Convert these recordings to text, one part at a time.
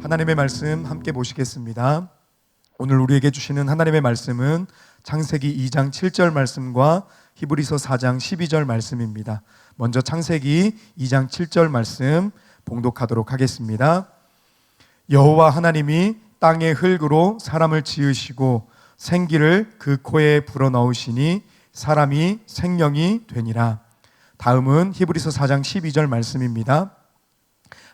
하나님의 말씀 함께 보시겠습니다. 오늘 우리에게 주시는 하나님의 말씀은 창세기 2장 7절 말씀과 히브리서 4장 12절 말씀입니다. 먼저 창세기 2장 7절 말씀 봉독하도록 하겠습니다. 여호와 하나님이 땅의 흙으로 사람을 지으시고 생기를 그 코에 불어넣으시니 사람이 생명이 되니라. 다음은 히브리서 4장 12절 말씀입니다.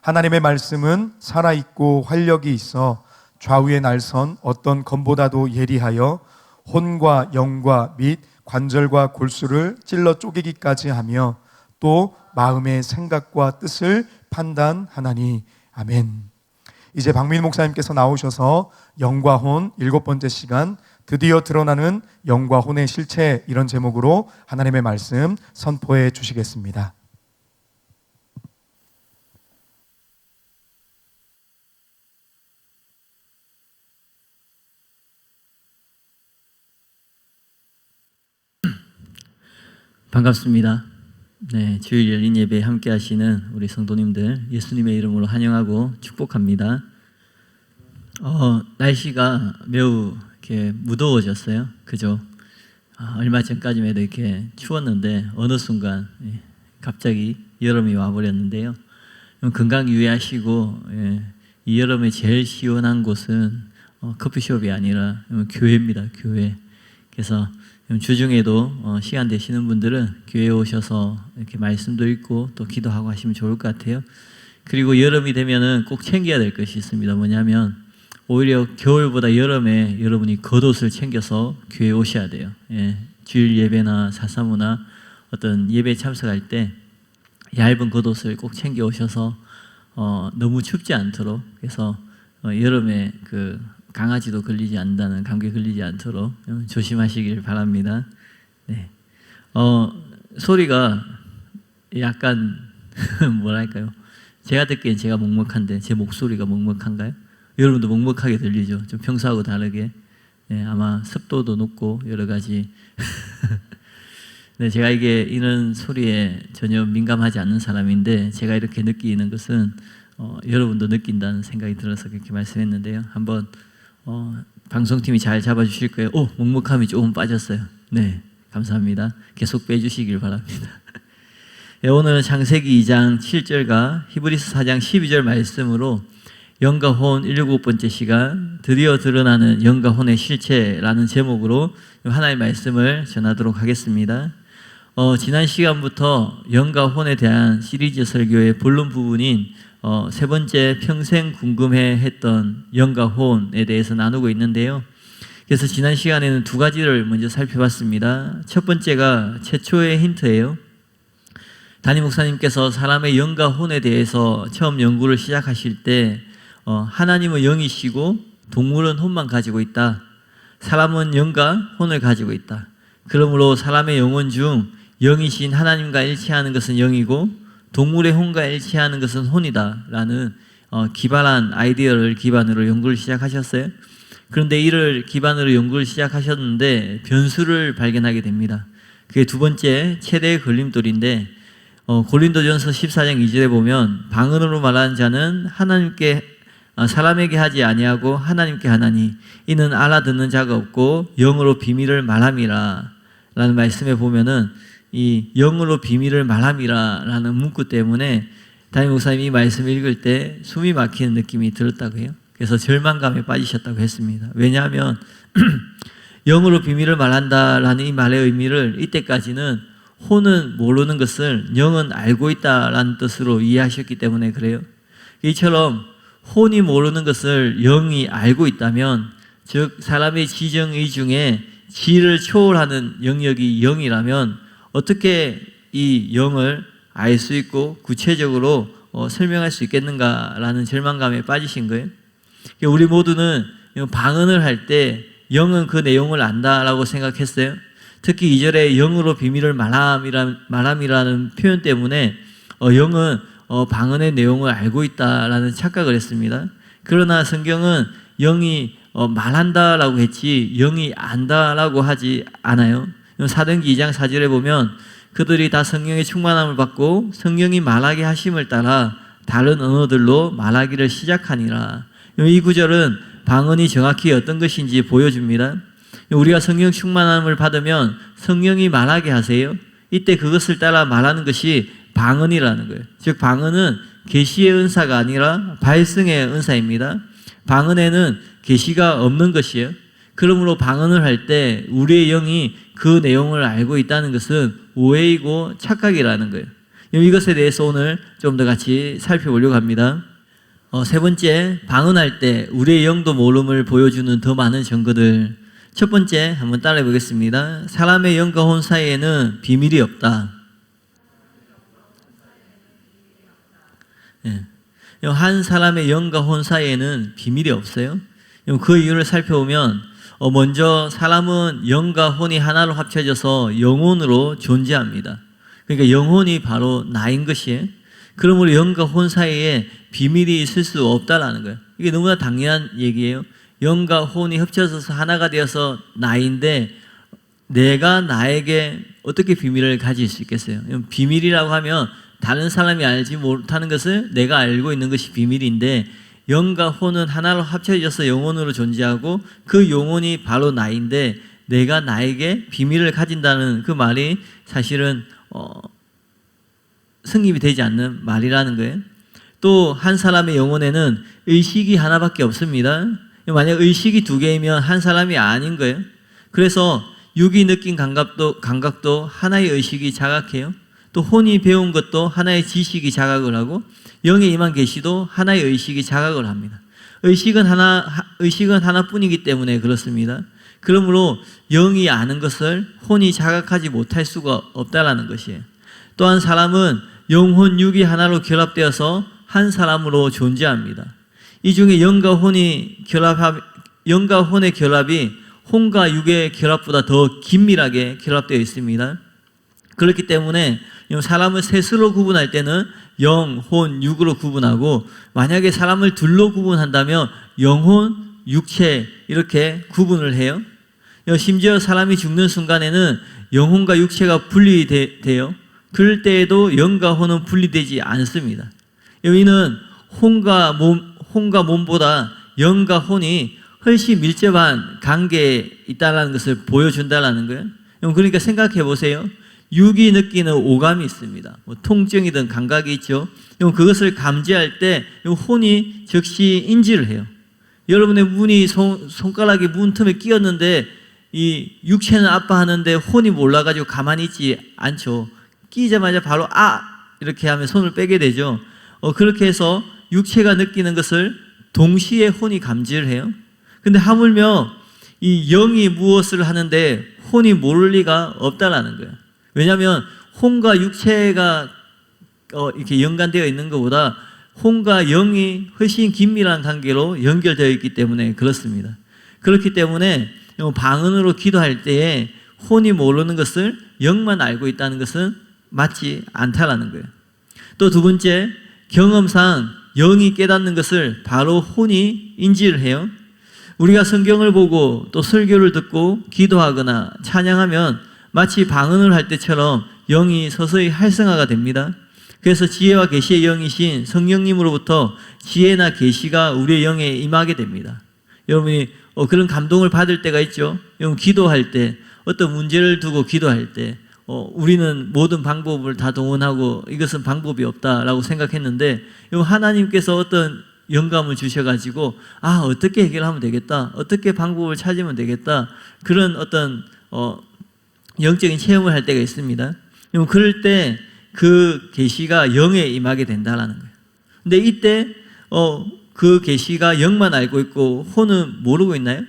하나님의 말씀은 살아있고 활력이 있어 좌우에 날선 어떤 검보다도 예리하여 혼과 영과 및 관절과 골수를 찔러 쪼개기까지 하며 또 마음의 생각과 뜻을 판단하나니. 아멘. 이제 박민 목사님께서 나오셔서 영과 혼 7번째 시간, 드디어 드러나는 영과 혼의 실체, 이런 제목으로 하나님의 말씀 선포해 주시겠습니다. 반갑습니다. 네, 주일 열린 예배에 함께 하시는 우리 성도님들 예수님의 이름으로 환영하고 축복합니다. 날씨가 매우 이렇게 무더워졌어요. 그죠? 얼마 전까지만 해도 이렇게 추웠는데 어느 순간 갑자기 여름이 와버렸는데요. 건강 유의하시고, 이 여름에 제일 시원한 곳은 커피숍이 아니라 교회입니다. 교회. 그래서 주중에도 시간 되시는 분들은 교회에 오셔서 이렇게 말씀도 읽고 또 기도하고 하시면 좋을 것 같아요. 그리고 여름이 되면은 꼭 챙겨야 될 것이 있습니다. 뭐냐면 오히려 겨울보다 여름에 여러분이 겉옷을 챙겨서 교회에 오셔야 돼요. 주일 예배나 사사모나 어떤 예배에 참석할 때 얇은 겉옷을 꼭 챙겨 오셔서 너무 춥지 않도록, 그래서 여름에 강아지도 걸리지 않는다는, 감기에 걸리지 않도록 조심하시길 바랍니다. 네. 소리가 약간 뭐랄까요? 제가 듣기엔 제가 먹먹한데 제 목소리가 먹먹한가요? 여러분도 먹먹하게 들리죠? 좀 평소하고 다르게. 네, 아마 습도도 높고 여러 가지. 네, 제가 이런 소리에 전혀 민감하지 않는 사람인데 제가 이렇게 느끼는 것은 여러분도 느낀다는 생각이 들어서 그렇게 말씀했는데요. 한번 방송팀이 잘 잡아주실 거예요. 먹먹함이 조금 빠졌어요. 네, 감사합니다. 계속 빼주시길 바랍니다. 네, 오늘은 창세기 2장 7절과 히브리서 4장 12절 말씀으로 영과 혼 7번째 시간, 드디어 드러나는 영과 혼의 실체라는 제목으로 하나님의 말씀을 전하도록 하겠습니다. 지난 시간부터 영과 혼에 대한 시리즈 설교의 본론 부분인 세 번째 평생 궁금해했던 영과 혼에 대해서 나누고 있는데요. 그래서 지난 시간에는 두 가지를 먼저 살펴봤습니다. 첫 번째가 최초의 힌트예요. 담임 목사님께서 사람의 영과 혼에 대해서 처음 연구를 시작하실 때 하나님은 영이시고 동물은 혼만 가지고 있다. 사람은 영과 혼을 가지고 있다. 그러므로 사람의 영혼 중 영이신 하나님과 일치하는 것은 영이고 동물의 혼과 일치하는 것은 혼이다 라는 기발한 아이디어를 기반으로 연구를 시작하셨어요. 그런데 이를 기반으로 연구를 시작하셨는데 변수를 발견하게 됩니다. 그게 두 번째 최대의 걸림돌인데, 고린도전서 14장 2절에 보면 방언으로 말하는 자는 사람에게 하지 아니하고 하나님께 하나니 이는 알아듣는 자가 없고 영으로 비밀을 말함이라 라는 말씀에 보면은 이 영으로 비밀을 말함이라 라는 문구 때문에 담임 목사님이 이 말씀을 읽을 때 숨이 막히는 느낌이 들었다고 해요. 그래서 절망감에 빠지셨다고 했습니다. 왜냐하면 영으로 비밀을 말한다라는 이 말의 의미를 이때까지는 혼은 모르는 것을 영은 알고 있다라는 뜻으로 이해하셨기 때문에 그래요. 이처럼 혼이 모르는 것을 영이 알고 있다면, 즉 사람의 지정의 중에 지를 초월하는 영역이 영이라면 어떻게 이 영을 알 수 있고 구체적으로 설명할 수 있겠는가라는 절망감에 빠지신 거예요. 우리 모두는 방언을 할 때 영은 그 내용을 안다라고 생각했어요. 특히 2절에 영으로 비밀을 말함이라는 표현 때문에 영은 방언의 내용을 알고 있다라는 착각을 했습니다. 그러나 성경은 영이 말한다라고 했지 영이 안다라고 하지 않아요. 사도행전 2장 4절에 보면 그들이 다 성령의 충만함을 받고 성령이 말하게 하심을 따라 다른 언어들로 말하기를 시작하니라. 이 구절은 방언이 정확히 어떤 것인지 보여줍니다. 우리가 성령 충만함을 받으면 성령이 말하게 하세요. 이때 그것을 따라 말하는 것이 방언이라는 거예요. 즉 방언은 계시의 은사가 아니라 발성의 은사입니다. 방언에는 계시가 없는 것이에요. 그러므로 방언을 할 때 우리의 영이 그 내용을 알고 있다는 것은 오해이고 착각이라는 거예요. 이것에 대해서 오늘 좀 더 같이 살펴보려고 합니다. 세 번째, 방언할 때 우리의 영도 모름을 보여주는 더 많은 증거들. 첫 번째 한번 따라해 보겠습니다. 사람의 영과 혼 사이에는 비밀이 없다. 한 사람의 영과 혼 사이에는 비밀이 없어요. 그 이유를 살펴보면 먼저 사람은 영과 혼이 하나로 합쳐져서 영혼으로 존재합니다. 그러니까 영혼이 바로 나인 것이에요. 그러므로 영과 혼 사이에 비밀이 있을 수 없다라는 거예요. 이게 너무나 당연한 얘기예요. 영과 혼이 합쳐져서 하나가 되어서 나인데 내가 나에게 어떻게 비밀을 가질 수 있겠어요? 비밀이라고 하면 다른 사람이 알지 못하는 것을 내가 알고 있는 것이 비밀인데 영과 혼은 하나로 합쳐져서 영혼으로 존재하고 그 영혼이 바로 나인데 내가 나에게 비밀을 가진다는 그 말이 사실은 성립이 되지 않는 말이라는 거예요. 또 한 사람의 영혼에는 의식이 하나밖에 없습니다. 만약 의식이 두 개이면 한 사람이 아닌 거예요. 그래서 육이 느낀 감각도 하나의 의식이 자각해요. 또 혼이 배운 것도 하나의 지식이 자각을 하고 영에 임한 계시도 하나의 의식이 자각을 합니다. 의식은 하나뿐이기 때문에 그렇습니다. 그러므로 영이 아는 것을 혼이 자각하지 못할 수가 없다라는 것이에요. 또한 사람은 영혼 육이 하나로 결합되어서 한 사람으로 존재합니다. 이 중에 영과 혼의 결합이 혼과 육의 결합보다 더 긴밀하게 결합되어 있습니다. 그렇기 때문에 사람을 셋으로 구분할 때는 영, 혼, 육으로 구분하고 만약에 사람을 둘로 구분한다면 영혼, 육체 이렇게 구분을 해요. 심지어 사람이 죽는 순간에는 영혼과 육체가 분리돼요. 그럴 때에도 영과 혼은 분리되지 않습니다. 여기는 혼과 몸보다 영과 혼이 훨씬 밀접한 관계에 있다는 것을 보여준다는 거예요. 그러니까 생각해 보세요. 육이 느끼는 오감이 있습니다. 통증이든 감각이 있죠. 그것을 감지할 때 혼이 즉시 인지를 해요. 여러분의 손가락이 문 틈에 끼었는데 이 육체는 아파하는데 혼이 몰라가지고 가만히 있지 않죠. 끼자마자 바로 이렇게 하면 손을 빼게 되죠. 그렇게 해서 육체가 느끼는 것을 동시에 혼이 감지를 해요. 근데 하물며 이 영이 무엇을 하는데 혼이 모를 리가 없다라는 거예요. 왜냐하면 혼과 육체가 이렇게 연관되어 있는 것보다 혼과 영이 훨씬 긴밀한 관계로 연결되어 있기 때문에 그렇습니다. 그렇기 때문에 방언으로 기도할 때에 혼이 모르는 것을 영만 알고 있다는 것은 맞지 않다라는 거예요. 또 두 번째, 경험상 영이 깨닫는 것을 바로 혼이 인지를 해요. 우리가 성경을 보고 또 설교를 듣고 기도하거나 찬양하면 마치 방언을 할 때처럼 영이 서서히 활성화가 됩니다. 그래서 지혜와 계시의 영이신 성령님으로부터 지혜나 계시가 우리의 영에 임하게 됩니다. 여러분이 그런 감동을 받을 때가 있죠. 여러분 기도할 때, 어떤 문제를 두고 기도할 때 우리는 모든 방법을 다 동원하고 이것은 방법이 없다라고 생각했는데 하나님께서 어떤 영감을 주셔가지고 어떻게 해결하면 되겠다, 어떻게 방법을 찾으면 되겠다, 그런 어떤 영적인 체험을 할 때가 있습니다. 그럴 때 그 계시가 영에 임하게 된다라는 거예요. 근데 이때 그 계시가 영만 알고 있고 혼은 모르고 있나요?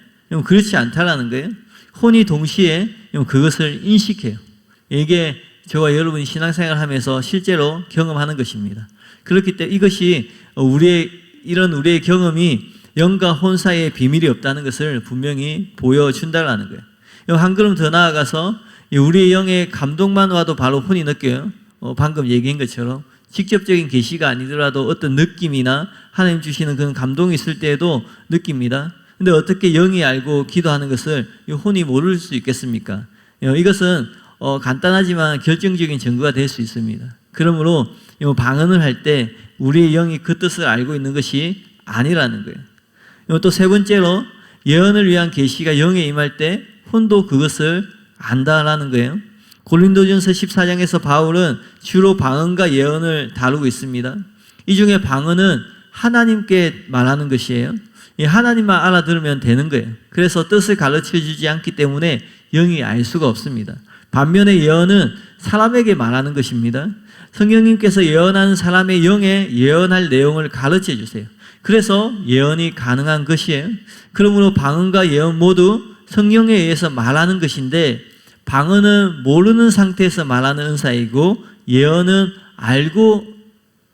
그렇지 않다라는 거예요. 혼이 동시에 그것을 인식해요. 이게 저와 여러분이 신앙생활을 하면서 실제로 경험하는 것입니다. 그렇기 때문에 이것이 우리의 경험이 영과 혼 사이에 비밀이 없다는 것을 분명히 보여준다는 거예요. 한 걸음 더 나아가서 우리의 영의 감동만 와도 바로 혼이 느껴요. 방금 얘기한 것처럼 직접적인 계시가 아니더라도 어떤 느낌이나 하나님 주시는 그런 감동이 있을 때에도 느낍니다. 근데 어떻게 영이 알고 기도하는 것을 혼이 모를 수 있겠습니까? 이것은 간단하지만 결정적인 증거가 될 수 있습니다. 그러므로 방언을 할 때 우리의 영이 그 뜻을 알고 있는 것이 아니라는 거예요. 또 세 번째로 예언을 위한 계시가 영에 임할 때 혼도 그것을 안다라는 거예요. 고린도전서 14장에서 바울은 주로 방언과 예언을 다루고 있습니다. 이 중에 방언은 하나님께 말하는 것이에요. 하나님만 알아들으면 되는 거예요. 그래서 뜻을 가르쳐 주지 않기 때문에 영이 알 수가 없습니다. 반면에 예언은 사람에게 말하는 것입니다. 성령님께서 예언하는 사람의 영에 예언할 내용을 가르쳐 주세요. 그래서 예언이 가능한 것이에요. 그러므로 방언과 예언 모두 성령에 의해서 말하는 것인데, 방언은 모르는 상태에서 말하는 은사이고 예언은 알고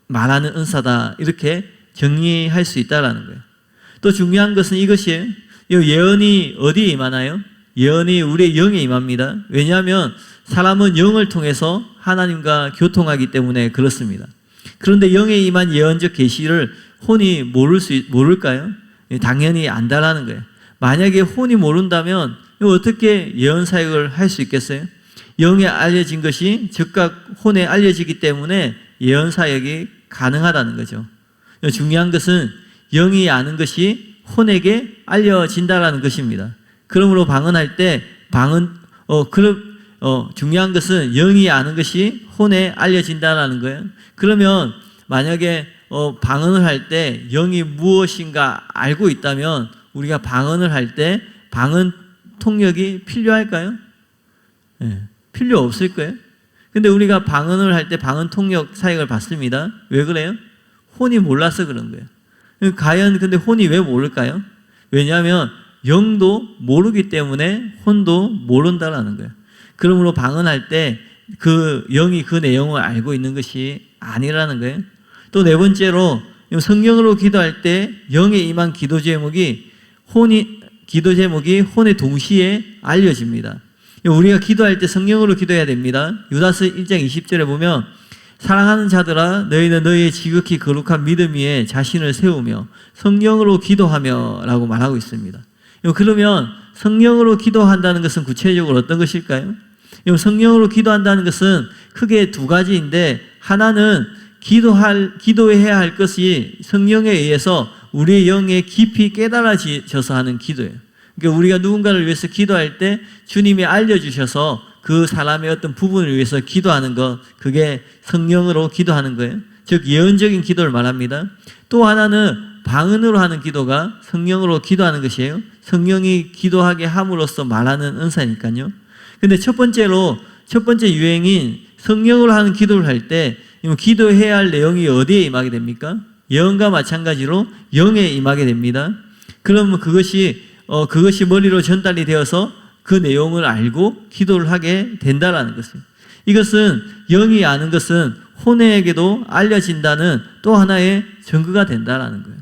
말하는 은사다, 이렇게 정리할 수 있다는 거예요. 또 중요한 것은 이것이에요. 예언이 어디에 임하나요? 예언이 우리의 영에 임합니다. 왜냐하면 사람은 영을 통해서 하나님과 교통하기 때문에 그렇습니다. 그런데 영에 임한 예언적 계시를 혼이 모를까요? 당연히 안다라는 거예요. 만약에 혼이 모른다면 어떻게 예언 사역을 할 수 있겠어요? 영에 알려진 것이 즉각 혼에 알려지기 때문에 예언 사역이 가능하다는 거죠. 중요한 것은 영이 아는 것이 혼에게 알려진다라는 것입니다. 그러므로 방언할 때 중요한 것은 영이 아는 것이 혼에 알려진다라는 거예요. 그러면 만약에 방언을 할 때 영이 무엇인가 알고 있다면 우리가 방언을 할 때 방언 통역이 필요할까요? 네, 필요 없을 거예요. 근데 우리가 방언을 할 때 방언 통역 사역을 받습니다. 왜 그래요? 혼이 몰라서 그런 거예요. 과연 근데 혼이 왜 모를까요? 왜냐하면 영도 모르기 때문에 혼도 모른다라는 거예요. 그러므로 방언할 때 그 영이 그 내용을 알고 있는 것이 아니라는 거예요. 또 네 번째로 성령으로 기도할 때 영에 임한 기도 제목이 혼에 동시에 알려집니다. 우리가 기도할 때 성령으로 기도해야 됩니다. 유다서 1장 20절에 보면 사랑하는 자들아 너희는 너희의 지극히 거룩한 믿음 위에 자신을 세우며 성령으로 기도하며 라고 말하고 있습니다. 그러면 성령으로 기도한다는 것은 구체적으로 어떤 것일까요? 성령으로 기도한다는 것은 크게 두 가지인데, 하나는 기도해야 할 것이 성령에 의해서 우리의 영에 깊이 깨달아져서 하는 기도예요. 그러니까 우리가 누군가를 위해서 기도할 때 주님이 알려주셔서 그 사람의 어떤 부분을 위해서 기도하는 것, 그게 성령으로 기도하는 거예요. 즉 예언적인 기도를 말합니다. 또 하나는 방언으로 하는 기도가 성령으로 기도하는 것이에요. 성령이 기도하게 함으로써 말하는 은사니까요. 근데 첫 번째 유행인 성령으로 하는 기도를 할 때 기도해야 할 내용이 어디에 임하게 됩니까? 예언과 마찬가지로 영에 임하게 됩니다. 그러면 그것이 머리로 전달이 되어서 그 내용을 알고 기도를 하게 된다라는 것입니다. 이것은 영이 아는 것은 혼에게도 알려진다는 또 하나의 증거가 된다라는 거예요.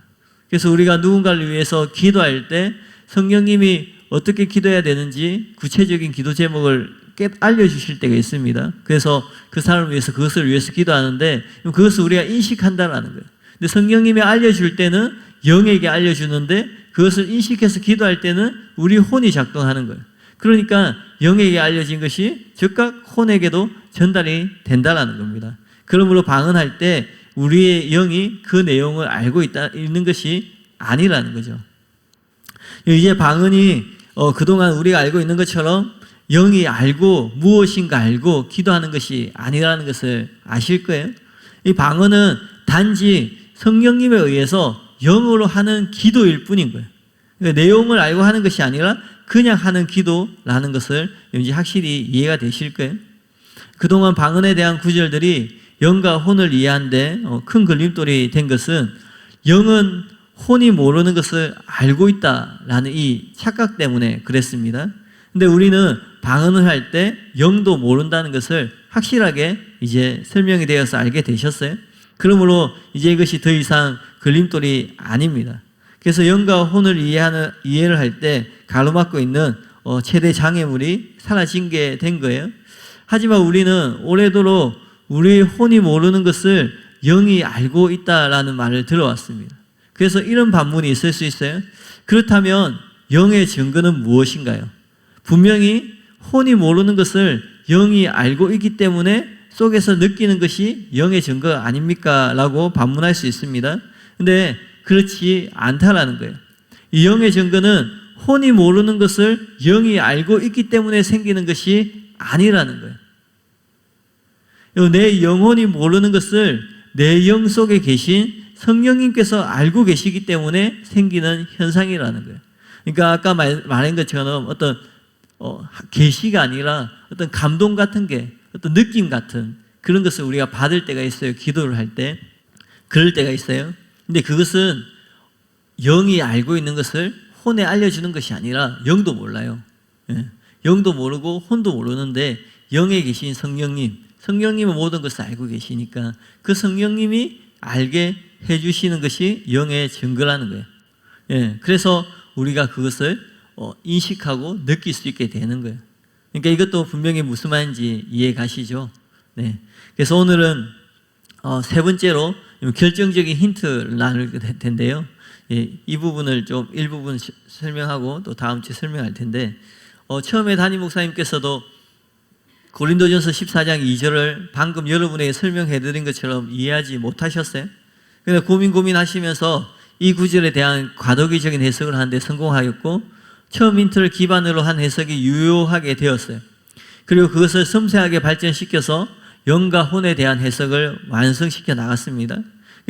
그래서 우리가 누군가를 위해서 기도할 때 성령님이 어떻게 기도해야 되는지 구체적인 기도 제목을 알려주실 때가 있습니다. 그래서 그 사람을 위해서 그것을 위해서 기도하는데 그것을 우리가 인식한다라는 거예요. 근데 성령님이 알려줄 때는 영에게 알려주는데 그것을 인식해서 기도할 때는 우리 혼이 작동하는 거예요. 그러니까 영에게 알려진 것이 즉각 혼에게도 전달이 된다라는 겁니다. 그러므로 방언할 때 우리의 영이 그 내용을 알고 있는 것이 아니라는 거죠. 이제 방언이 그동안 우리가 알고 있는 것처럼 영이 알고 무엇인가 알고 기도하는 것이 아니라는 것을 아실 거예요. 이 방언은 단지 성령님에 의해서 영으로 하는 기도일 뿐인 거예요. 그러니까 내용을 알고 하는 것이 아니라 그냥 하는 기도라는 것을 왠지 확실히 이해가 되실 거예요. 그동안 방언에 대한 구절들이 영과 혼을 이해하는데 큰 걸림돌이 된 것은 영은 혼이 모르는 것을 알고 있다라는 이 착각 때문에 그랬습니다. 근데 우리는 방언을 할 때 영도 모른다는 것을 확실하게 이제 설명이 되어서 알게 되셨어요. 그러므로 이제 이것이 더 이상 걸림돌이 아닙니다. 그래서 영과 혼을 이해를 할 때 가로막고 있는 최대 장애물이 사라진 게 된 거예요. 하지만 우리는 오래도록 우리의 혼이 모르는 것을 영이 알고 있다라는 말을 들어왔습니다. 그래서 이런 반문이 있을 수 있어요. 그렇다면 영의 증거는 무엇인가요? 분명히 혼이 모르는 것을 영이 알고 있기 때문에 속에서 느끼는 것이 영의 증거 아닙니까? 라고 반문할 수 있습니다. 근데 그렇지 않다라는 거예요. 이 영의 증거는 혼이 모르는 것을 영이 알고 있기 때문에 생기는 것이 아니라는 거예요. 내 영혼이 모르는 것을 내 영 속에 계신 성령님께서 알고 계시기 때문에 생기는 현상이라는 거예요. 그러니까 아까 말한 것처럼 어떤 계시가 아니라 어떤 감동 같은 게, 어떤 느낌 같은 그런 것을 우리가 받을 때가 있어요. 기도를 할 때. 그럴 때가 있어요. 근데 그것은 영이 알고 있는 것을 혼에 알려주는 것이 아니라 영도 몰라요. 영도 모르고 혼도 모르는데 영에 계신 성령님은 모든 것을 알고 계시니까 그 성령님이 알게 해주시는 것이 영의 증거라는 거예요. 그래서 우리가 그것을 인식하고 느낄 수 있게 되는 거예요. 그러니까 이것도 분명히 무슨 말인지 이해 가시죠? 네. 그래서 오늘은 세 번째로 결정적인 힌트를 나눌 텐데요. 이 부분을 좀 일부분 설명하고 또 다음 주에 설명할 텐데, 처음에 담임 목사님께서도 고린도전서 14장 2절을 방금 여러분에게 설명해 드린 것처럼 이해하지 못하셨어요. 그런데 고민하시면서 이 구절에 대한 과도기적인 해석을 하는데 성공하였고, 처음 힌트를 기반으로 한 해석이 유효하게 되었어요. 그리고 그것을 섬세하게 발전시켜서 영과 혼에 대한 해석을 완성시켜 나갔습니다.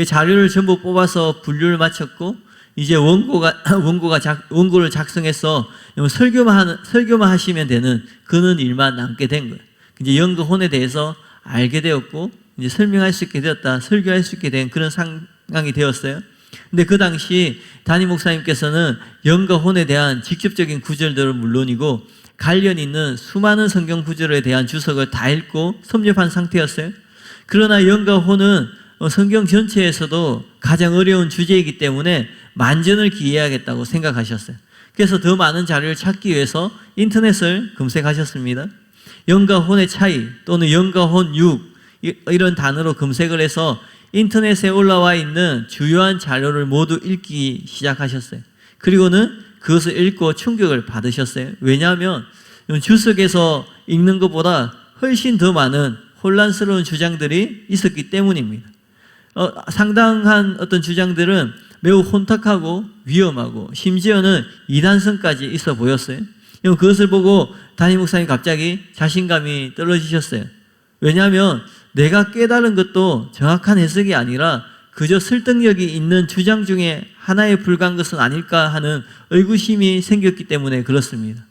자료를 전부 뽑아서 분류를 마쳤고, 이제 원고를 작성해서 설교만 하시면 되는 그런 일만 남게 된 거예요. 이제 영과 혼에 대해서 알게 되었고, 이제 설명할 수 있게 되었다, 설교할 수 있게 된 그런 상황이 되었어요. 근데 그 당시 담임 목사님께서는 영과 혼에 대한 직접적인 구절들은 물론이고 관련 있는 수많은 성경 구절에 대한 주석을 다 읽고 섭렵한 상태였어요. 그러나 영과 혼은 성경 전체에서도 가장 어려운 주제이기 때문에 만전을 기해야겠다고 생각하셨어요. 그래서 더 많은 자료를 찾기 위해서 인터넷을 검색하셨습니다. 영과 혼의 차이 또는 영과 혼 육 이런 단어로 검색을 해서 인터넷에 올라와 있는 주요한 자료를 모두 읽기 시작하셨어요. 그리고는 그것을 읽고 충격을 받으셨어요. 왜냐하면 주석에서 읽는 것보다 훨씬 더 많은 혼란스러운 주장들이 있었기 때문입니다. 상당한 어떤 주장들은 매우 혼탁하고 위험하고 심지어는 이단성까지 있어 보였어요. 그것을 보고 담임 목사님 갑자기 자신감이 떨어지셨어요. 왜냐하면 내가 깨달은 것도 정확한 해석이 아니라 그저 설득력이 있는 주장 중에 하나에 불과한 것은 아닐까 하는 의구심이 생겼기 때문에 그렇습니다.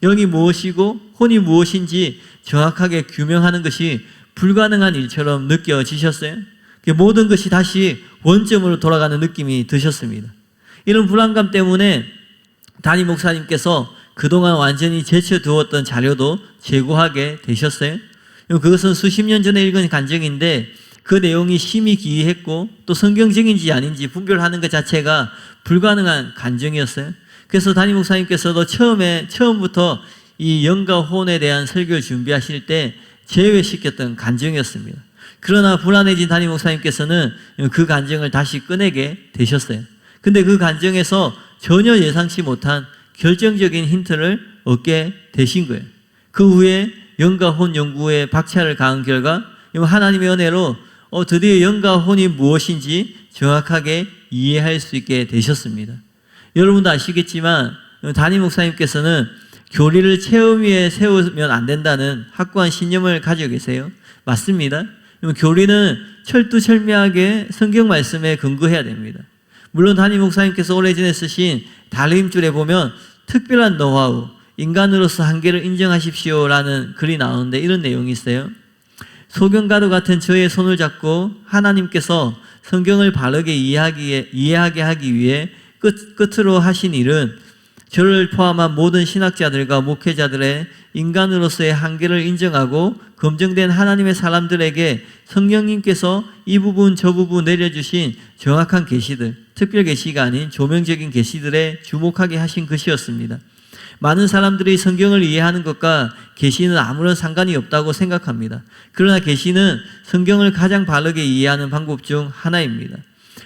영이 무엇이고 혼이 무엇인지 정확하게 규명하는 것이 불가능한 일처럼 느껴지셨어요. 모든 것이 다시 원점으로 돌아가는 느낌이 드셨습니다. 이런 불안감 때문에 담임 목사님께서 그동안 완전히 제쳐두었던 자료도 제고하게 되셨어요. 그것은 수십 년 전에 읽은 간증인데 그 내용이 심히 기이했고 또 성경적인지 아닌지 분별하는 것 자체가 불가능한 간증이었어요. 그래서 담임 목사님께서도 처음부터 이 영과 혼에 대한 설교를 준비하실 때 제외시켰던 간증이었습니다. 그러나 불안해진 담임 목사님께서는 그 간증을 다시 꺼내게 되셨어요. 근데 그 간증에서 전혀 예상치 못한 결정적인 힌트를 얻게 되신 거예요. 그 후에 영과 혼 연구에 박차를 가한 결과 하나님의 은혜로 드디어 영과 혼이 무엇인지 정확하게 이해할 수 있게 되셨습니다. 여러분도 아시겠지만 담임 목사님께서는 교리를 체험 위에 세우면 안 된다는 확고한 신념을 가지고 계세요. 맞습니다. 교리는 철두철미하게 성경 말씀에 근거해야 됩니다. 물론 담임 목사님께서 오래전에 쓰신 달림줄에 보면 특별한 노하우, 인간으로서 한계를 인정하십시오라는 글이 나오는데 이런 내용이 있어요. 소경가도 같은 저의 손을 잡고 하나님께서 성경을 바르게 이해하게 하기 위해 끝으로 하신 일은 저를 포함한 모든 신학자들과 목회자들의 인간으로서의 한계를 인정하고 검증된 하나님의 사람들에게 성령님께서 이 부분 저 부분 내려주신 정확한 계시들, 특별 계시가 아닌 조명적인 계시들에 주목하게 하신 것이었습니다. 많은 사람들이 성경을 이해하는 것과 계시는 아무런 상관이 없다고 생각합니다. 그러나 계시는 성경을 가장 바르게 이해하는 방법 중 하나입니다.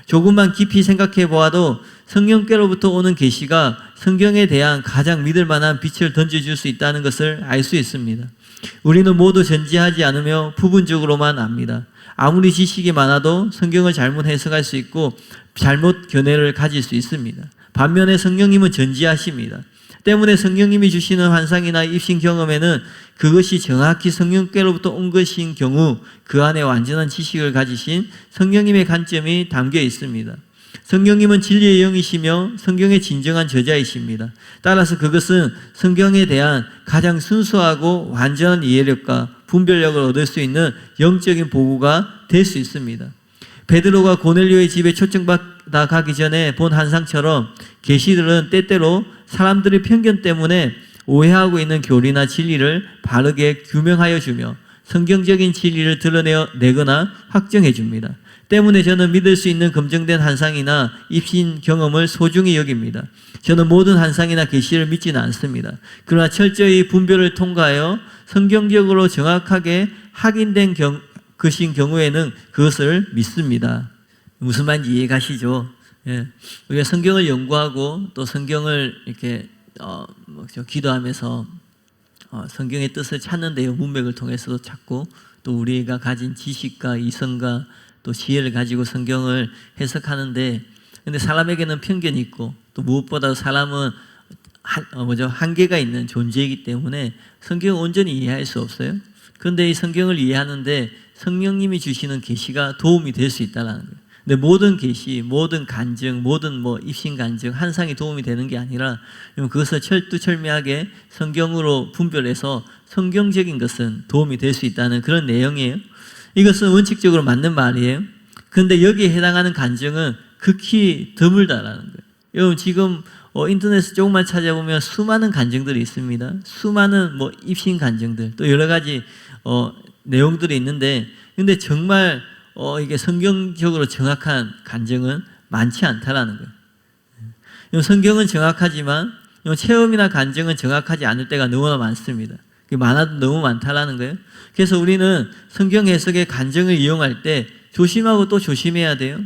조금만 깊이 생각해 보아도 성령께로부터 오는 계시가 성경에 대한 가장 믿을 만한 빛을 던져줄 수 있다는 것을 알 수 있습니다. 우리는 모두 전지하지 않으며 부분적으로만 압니다. 아무리 지식이 많아도 성경을 잘못 해석할 수 있고 잘못 견해를 가질 수 있습니다. 반면에 성령님은 전지하십니다. 때문에 성령님이 주시는 환상이나 입신 경험에는 그것이 정확히 성령께로부터 온 것인 경우 그 안에 완전한 지식을 가지신 성령님의 관점이 담겨 있습니다. 성령님은 진리의 영이시며 성경의 진정한 저자이십니다. 따라서 그것은 성경에 대한 가장 순수하고 완전한 이해력과 분별력을 얻을 수 있는 영적인 보고가 될 수 있습니다. 베드로가 고넬료의 집에 초청받아 가기 전에 본 환상처럼 계시들은 때때로 사람들의 편견 때문에 오해하고 있는 교리나 진리를 바르게 규명하여 주며 성경적인 진리를 드러내거나 확정해 줍니다. 때문에 저는 믿을 수 있는 검증된 환상이나 입신 경험을 소중히 여깁니다. 저는 모든 환상이나 계시를 믿지는 않습니다. 그러나 철저히 분별을 통과하여 성경적으로 정확하게 확인된 것인 경우에는 그것을 믿습니다. 무슨 말인지 이해가시죠? 예. 우리가 성경을 연구하고 또 성경을 이렇게 기도하면서 성경의 뜻을 찾는데요. 문맥을 통해서도 찾고 또 우리가 가진 지식과 이성과 또 지혜를 가지고 성경을 해석하는데, 근데 사람에게는 편견이 있고 또 무엇보다 사람은 한계가 있는 존재이기 때문에 성경을 온전히 이해할 수 없어요. 그런데 이 성경을 이해하는데 성령님이 주시는 계시가 도움이 될 수 있다는 거예요. 근데 모든 계시, 모든 간증, 모든 입신 간증, 환상이 도움이 되는 게 아니라 그것을 철두철미하게 성경으로 분별해서 성경적인 것은 도움이 될 수 있다는 그런 내용이에요. 이것은 원칙적으로 맞는 말이에요. 그런데 여기에 해당하는 간증은 극히 드물다라는 거예요. 여러분 지금 인터넷에 조금만 찾아보면 수많은 간증들이 있습니다. 수많은 입신 간증들, 또 여러 가지 내용들이 있는데, 근데 정말 이게 성경적으로 정확한 간증은 많지 않다라는 거예요. 성경은 정확하지만 체험이나 간증은 정확하지 않을 때가 너무나 많습니다. 많아도 너무 많다라는 거예요. 그래서 우리는 성경 해석의 간증을 이용할 때 조심하고 또 조심해야 돼요.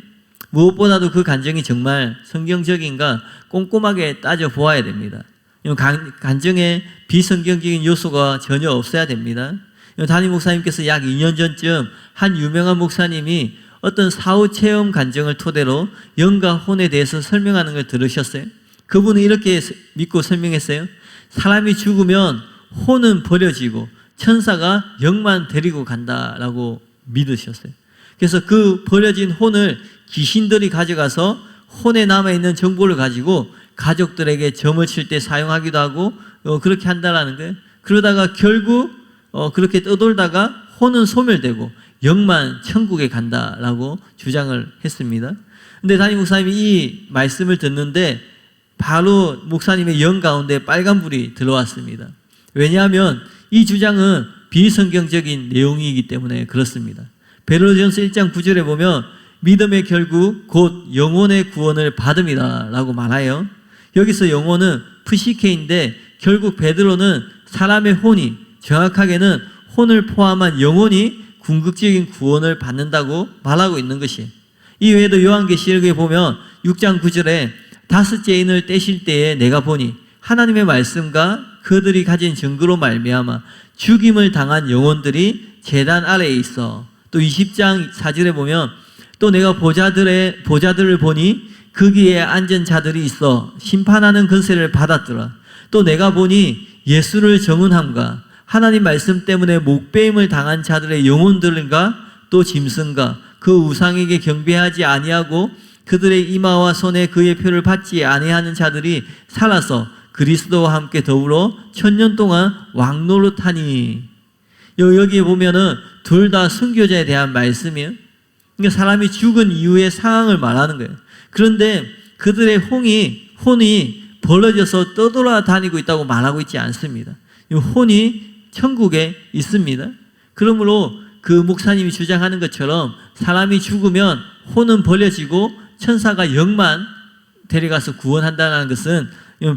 무엇보다도 그 간증이 정말 성경적인가 꼼꼼하게 따져보아야 됩니다. 간증에 비성경적인 요소가 전혀 없어야 됩니다. 담임 목사님께서 약 2년 전쯤 한 유명한 목사님이 어떤 사후 체험 간증을 토대로 영과 혼에 대해서 설명하는 걸 들으셨어요. 그분은 이렇게 믿고 설명했어요. 사람이 죽으면 혼은 버려지고 천사가 영만 데리고 간다라고 믿으셨어요. 그래서 그 버려진 혼을 귀신들이 가져가서 혼에 남아있는 정보를 가지고 가족들에게 점을 칠 때 사용하기도 하고 그렇게 한다라는 거예요. 그러다가 결국 그렇게 떠돌다가 혼은 소멸되고 영만 천국에 간다라고 주장을 했습니다. 근데 담임 목사님이 이 말씀을 듣는데 바로 목사님의 영 가운데 빨간불이 들어왔습니다. 왜냐하면 이 주장은 비성경적인 내용이기 때문에 그렇습니다. 베드로전서 1장 9절에 보면 믿음의 결국 곧 영혼의 구원을 받음이다 라고 말하여, 여기서 영혼은 푸시케인데 결국 베드로는 사람의 혼이, 정확하게는 혼을 포함한 영혼이 궁극적인 구원을 받는다고 말하고 있는 것이에요. 이 외에도 요한계시록에 보면 6장 9절에 다섯째 인을 떼실 때에 내가 보니 하나님의 말씀과 그들이 가진 증거로 말미암아 죽임을 당한 영혼들이 제단 아래에 있어. 또 20장 4절에 보면 또 내가 보좌들을 보니 거기에 앉은 자들이 있어 심판하는 권세를 받았더라. 또 내가 보니 예수를 정은함과 하나님 말씀 때문에 목배임을 당한 자들의 영혼들과 또 짐승과 그 우상에게 경배하지 아니하고 그들의 이마와 손에 그의 표를 받지 아니하는 자들이 살아서 그리스도와 함께 더불어 1000년 동안 왕노릇하니. 여기에 보면은 둘 다 순교자에 대한 말씀이에요. 그러니까 사람이 죽은 이후의 상황을 말하는 거예요. 그런데 그들의 혼이 벌어져서 떠돌아다니고 있다고 말하고 있지 않습니다. 이 혼이 천국에 있습니다. 그러므로 그 목사님이 주장하는 것처럼 사람이 죽으면 혼은 벌려지고 천사가 영만 데려가서 구원한다는 것은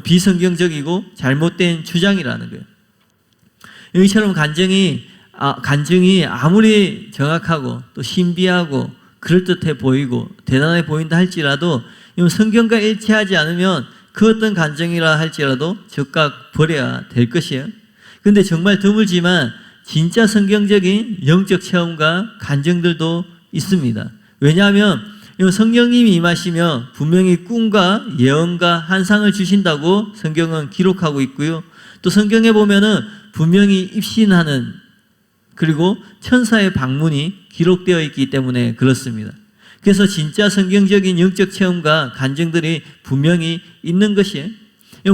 비성경적이고 잘못된 주장이라는 거예요. 여기처럼 간증이 아무리 정확하고 또 신비하고 그럴듯해 보이고 대단해 보인다 할지라도 성경과 일치하지 않으면 그 어떤 간증이라 할지라도 즉각 버려야 될 것이에요. 그런데 정말 드물지만 진짜 성경적인 영적 체험과 간증들도 있습니다. 왜냐하면 성령님이 임하시며 분명히 꿈과 예언과 환상을 주신다고 성경은 기록하고 있고요. 또 성경에 보면은 분명히 입신하는 그리고 천사의 방문이 기록되어 있기 때문에 그렇습니다. 그래서 진짜 성경적인 영적 체험과 간증들이 분명히 있는 것이에요.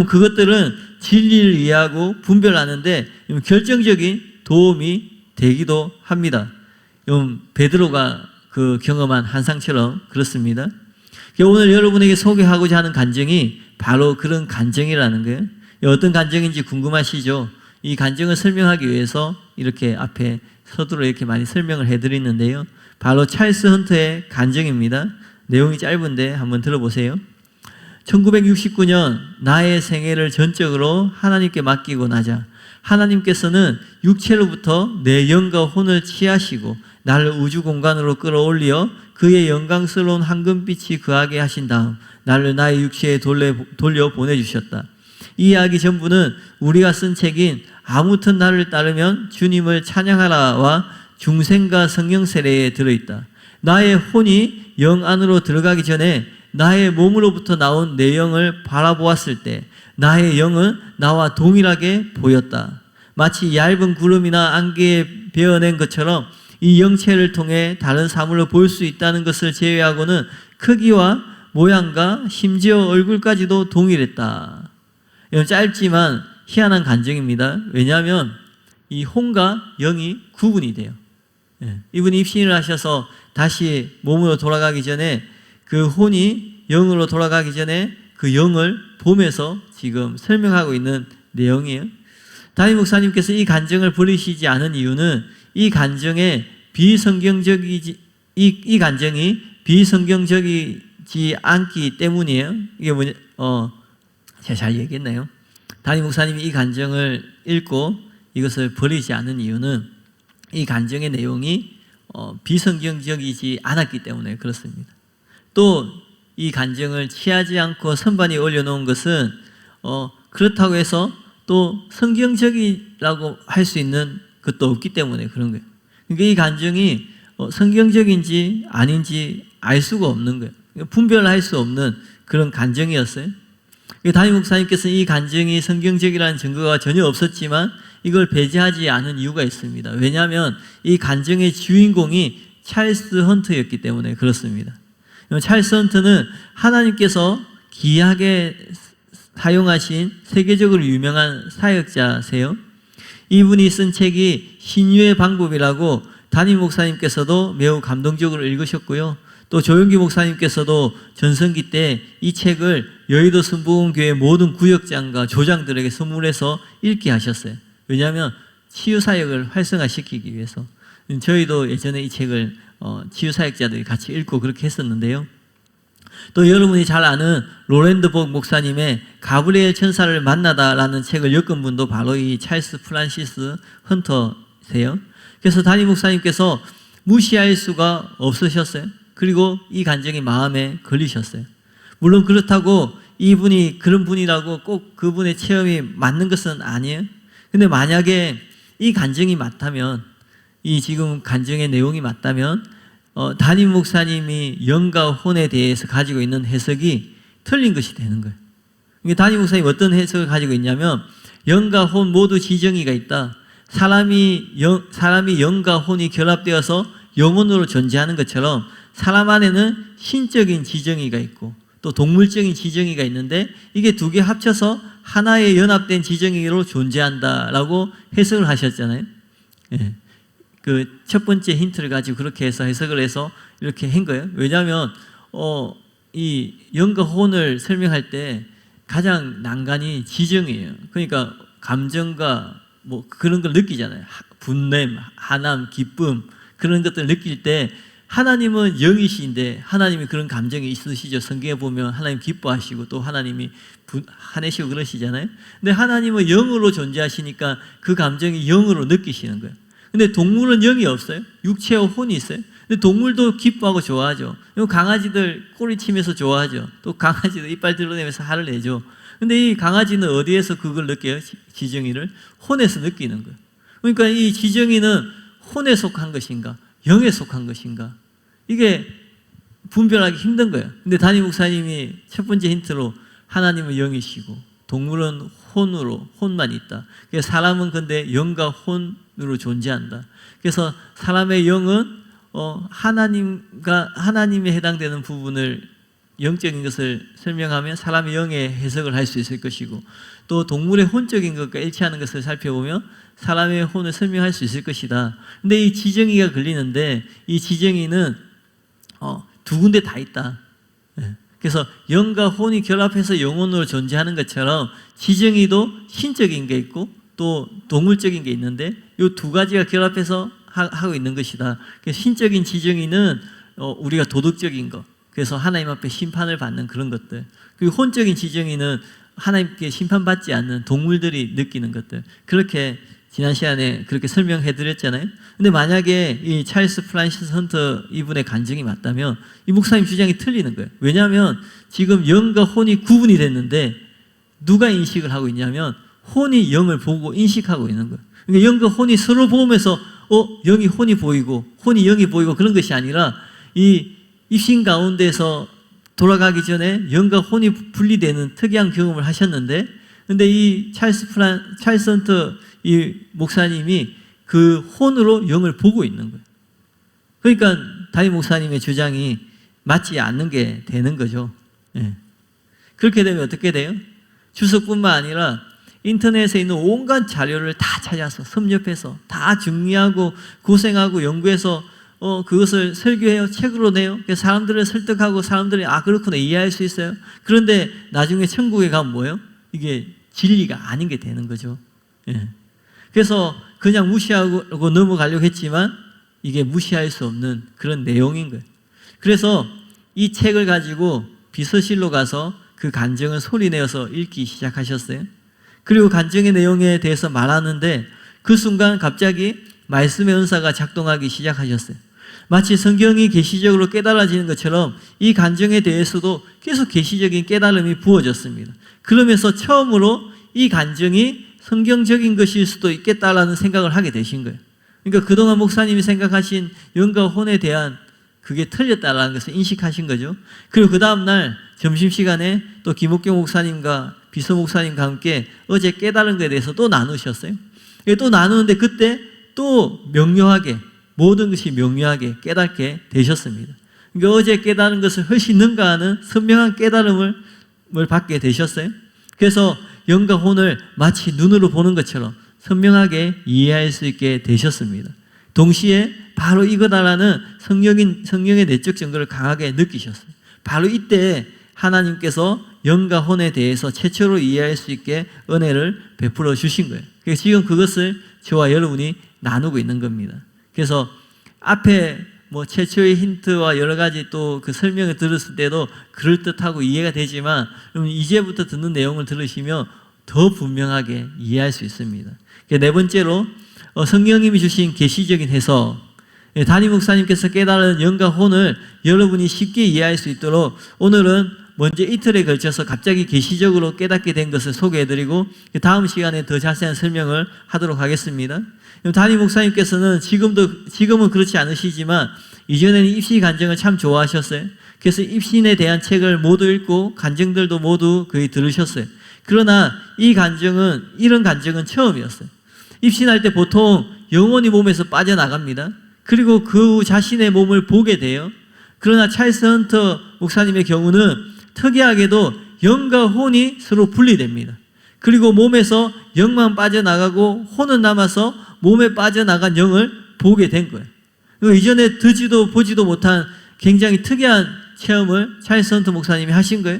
그것들은 진리를 이해하고 분별하는데 결정적인 도움이 되기도 합니다. 베드로가 그 경험한 환상처럼 그렇습니다. 오늘 여러분에게 소개하고자 하는 간증이 바로 그런 간증이라는 거예요. 어떤 간증인지 궁금하시죠? 이 간증을 설명하기 위해서 이렇게 앞에 서두로 이렇게 많이 설명을 해드리는데요. 바로 찰스 헌터의 간증입니다. 내용이 짧은데 한번 들어보세요. 1969년 나의 생애를 전적으로 하나님께 맡기고 나자 하나님께서는 육체로부터 내 영과 혼을 취하시고 나를 우주 공간으로 끌어올려 그의 영광스러운 황금빛이 그하게 하신 다음 나를 나의 육체에 돌려 보내주셨다. 이 이야기 전부는 우리가 쓴 책인 아무튼 나를 따르면 주님을 찬양하라와 중생과 성령 세례에 들어있다. 나의 혼이 영 안으로 들어가기 전에 나의 몸으로부터 나온 내 영을 바라보았을 때 나의 영은 나와 동일하게 보였다. 마치 얇은 구름이나 안개에 베어낸 것처럼 이 영체를 통해 다른 사물을 볼 수 있다는 것을 제외하고는 크기와 모양과 심지어 얼굴까지도 동일했다. 이건 짧지만 희한한 간증입니다. 왜냐하면 이 혼과 영이 구분이 돼요. 이분이 입신을 하셔서 다시 몸으로 돌아가기 전에 그 혼이 영으로 돌아가기 전에 그 영을 보면서 지금 설명하고 있는 내용이에요. 담임 목사님께서 이 간증을 버리시지 않은 이유는 이 간증이 비성경적이지 않기 때문이에요. 이게 뭐냐? 제가 잘 얘기했나요? 담임 목사님이 이 간증을 읽고 이것을 버리지 않은 이유는 이 간증의 내용이 비성경적이지 않았기 때문에 그렇습니다. 또 이 간증을 취하지 않고 선반에 올려놓은 것은 그렇다고 해서 또 성경적이라고 할 수 있는 것도 없기 때문에 그런 거예요. 그러니까 이 간증이 성경적인지 아닌지 알 수가 없는 거예요. 분별할 수 없는 그런 간증이었어요. 담임 목사님께서 이 간증이 성경적이라는 증거가 전혀 없었지만 이걸 배제하지 않은 이유가 있습니다. 왜냐하면 이 간증의 주인공이 찰스 헌터였기 때문에 그렇습니다. 찰스 헌터는 하나님께서 귀하게 사용하신 세계적으로 유명한 사역자세요. 이분이 쓴 책이 신유의 방법이라고 담임 목사님께서도 매우 감동적으로 읽으셨고요. 또 조용기 목사님께서도 전성기 때 이 책을 여의도 순복음교회 모든 구역장과 조장들에게 선물해서 읽게 하셨어요. 왜냐하면 치유사역을 활성화시키기 위해서. 저희도 예전에 이 책을 치유사역자들이 같이 읽고 그렇게 했었는데요. 또 여러분이 잘 아는 로랜드복 목사님의 가브리엘 천사를 만나다라는 책을 엮은 분도 바로 이 찰스 프란시스 헌터세요. 그래서 담임 목사님께서 무시할 수가 없으셨어요. 그리고 이 간증이 마음에 걸리셨어요. 물론 그렇다고 이분이 그런 분이라고 꼭 그분의 체험이 맞는 것은 아니에요. 근데 만약에 이 간증이 맞다면, 이 지금 간증의 내용이 맞다면 담임 목사님이 영과 혼에 대해서 가지고 있는 해석이 틀린 것이 되는 거예요. 그러니까 담임 목사님이 어떤 해석을 가지고 있냐면 영과 혼 모두 지정의가 있다. 사람이 영과 혼이 결합되어서 영혼으로 존재하는 것처럼 사람 안에는 신적인 지정의가 있고 또 동물적인 지정의가 있는데 이게 두 개 합쳐서 하나의 연합된 지정의로 존재한다라고 해석을 하셨잖아요. 예. 그 첫 번째 힌트를 가지고 그렇게 해서 해석을 해서 이렇게 한 거예요. 왜냐하면 이 영과 혼을 설명할 때 가장 난간이 지정이에요. 그러니까 감정과 뭐 그런 걸 느끼잖아요. 분냄, 한함, 기쁨 그런 것들을 느낄 때 하나님은 영이신데 하나님이 그런 감정이 있으시죠. 성경에 보면 하나님 기뻐하시고 또 하나님이 화내시고 그러시잖아요. 근데 하나님은 영으로 존재하시니까 그 감정이 영으로 느끼시는 거예요. 근데 동물은 영이 없어요. 육체와 혼이 있어요. 근데 동물도 기뻐하고 좋아하죠. 강아지들 꼬리치면서 좋아하죠. 또 강아지도 이빨 드러내면서 화를 내죠. 근데 이 강아지는 어디에서 그걸 느껴요? 지정의를? 혼에서 느끼는 거예요. 그러니까 이 지정의는 혼에 속한 것인가, 영에 속한 것인가, 이게 분별하기 힘든 거예요. 근데 담임 목사님이 첫 번째 힌트로 하나님은 영이시고 동물은 혼만 있다. 그래서 사람은 근데 영과 혼으로 존재한다. 그래서 사람의 영은 하나님에 해당되는 부분을, 영적인 것을 설명하면 사람의 영의 해석을 할 수 있을 것이고, 또 동물의 혼적인 것과 일치하는 것을 살펴보면 사람의 혼을 설명할 수 있을 것이다. 근데 이 지정의가 걸리는데, 이 지정의는 두 군데 다 있다. 그래서 영과 혼이 결합해서 영혼으로 존재하는 것처럼 지정의도 신적인 게 있고 또 동물적인 게 있는데, 이 두 가지가 결합해서 하고 있는 것이다. 그래서 신적인 지정의는 우리가 도덕적인 것, 그래서 하나님 앞에 심판을 받는 그런 것들, 그리고 혼적인 지정의는 하나님께 심판받지 않는 동물들이 느끼는 것들, 그렇게 지난 시간에 그렇게 설명해 드렸잖아요. 근데 만약에 이 찰스 프란시스 헌터 이분의 간증이 맞다면 이 목사님 주장이 틀리는 거예요. 왜냐하면 지금 영과 혼이 구분이 됐는데 누가 인식을 하고 있냐면 혼이 영을 보고 인식하고 있는 거예요. 그러니까 영과 혼이 서로 보면서 영이 혼이 보이고 혼이 영이 보이고 그런 것이 아니라, 이 입신 가운데서 돌아가기 전에 영과 혼이 분리되는 특이한 경험을 하셨는데, 근데 이 찰스 헌터 이 목사님이 그 혼으로 영을 보고 있는 거예요. 그러니까 담임 목사님의 주장이 맞지 않는 게 되는 거죠. 예. 그렇게 되면 어떻게 돼요? 주석뿐만 아니라 인터넷에 있는 온갖 자료를 다 찾아서 섭렵해서 다 정리하고 고생하고 연구해서 그것을 설교해요. 책으로 내요. 그래서 사람들을 설득하고 사람들이 그렇구나 이해할 수 있어요. 그런데 나중에 천국에 가면 뭐예요? 이게 진리가 아닌 게 되는 거죠. 예. 그래서 그냥 무시하고 넘어가려고 했지만 이게 무시할 수 없는 그런 내용인 거예요. 그래서 이 책을 가지고 비서실로 가서 그 간증을 소리내어서 읽기 시작하셨어요. 그리고 간증의 내용에 대해서 말하는데 그 순간 갑자기 말씀의 은사가 작동하기 시작하셨어요. 마치 성경이 계시적으로 깨달아지는 것처럼 이 간증에 대해서도 계속 계시적인 깨달음이 부어졌습니다. 그러면서 처음으로 이 간증이 성경적인 것일 수도 있겠다라는 생각을 하게 되신 거예요. 그러니까 그동안 목사님이 생각하신 영과 혼에 대한 그게 틀렸다라는 것을 인식하신 거죠. 그리고 그 다음날 점심시간에 또 김옥경 목사님과 비서 목사님과 함께 어제 깨달은 것에 대해서 또 나누셨어요. 또 나누는데 그때 또 명료하게, 모든 것이 명료하게 깨닫게 되셨습니다. 그러니까 어제 깨달은 것을 훨씬 능가하는 선명한 깨달음을 받게 되셨어요. 그래서 영과 혼을 마치 눈으로 보는 것처럼 선명하게 이해할 수 있게 되셨습니다. 동시에 바로 이거다라는 성령의 내적 증거를 강하게 느끼셨어요. 바로 이때 하나님께서 영과 혼에 대해서 최초로 이해할 수 있게 은혜를 베풀어 주신 거예요. 그래서 지금 그것을 저와 여러분이 나누고 있는 겁니다. 그래서 앞에 최초의 힌트와 여러 가지 또 그 설명을 들었을 때도 그럴듯하고 이해가 되지만, 이제부터 듣는 내용을 들으시면 더 분명하게 이해할 수 있습니다. 네 번째로 성령님이 주신 계시적인 해석, 담임 목사님께서 깨달은 영과 혼을 여러분이 쉽게 이해할 수 있도록 오늘은 먼저 이틀에 걸쳐서 갑자기 계시적으로 깨닫게 된 것을 소개해드리고 다음 시간에 더 자세한 설명을 하도록 하겠습니다. 담임 목사님께서는 지금은 그렇지 않으시지만 이전에는 입시 간증을 참 좋아하셨어요. 그래서 입신에 대한 책을 모두 읽고 간증들도 모두 거의 들으셨어요. 그러나 이런 간증은 처음이었어요. 입신할 때 보통 영혼이 몸에서 빠져나갑니다. 그리고 그 자신의 몸을 보게 돼요. 그러나 찰스 헌터 목사님의 경우는 특이하게도 영과 혼이 서로 분리됩니다. 그리고 몸에서 영만 빠져나가고 혼은 남아서 몸에 빠져나간 영을 보게 된 거예요. 이전에 듣지도 보지도 못한 굉장히 특이한 체험을 찰스 헌터 목사님이 하신 거예요.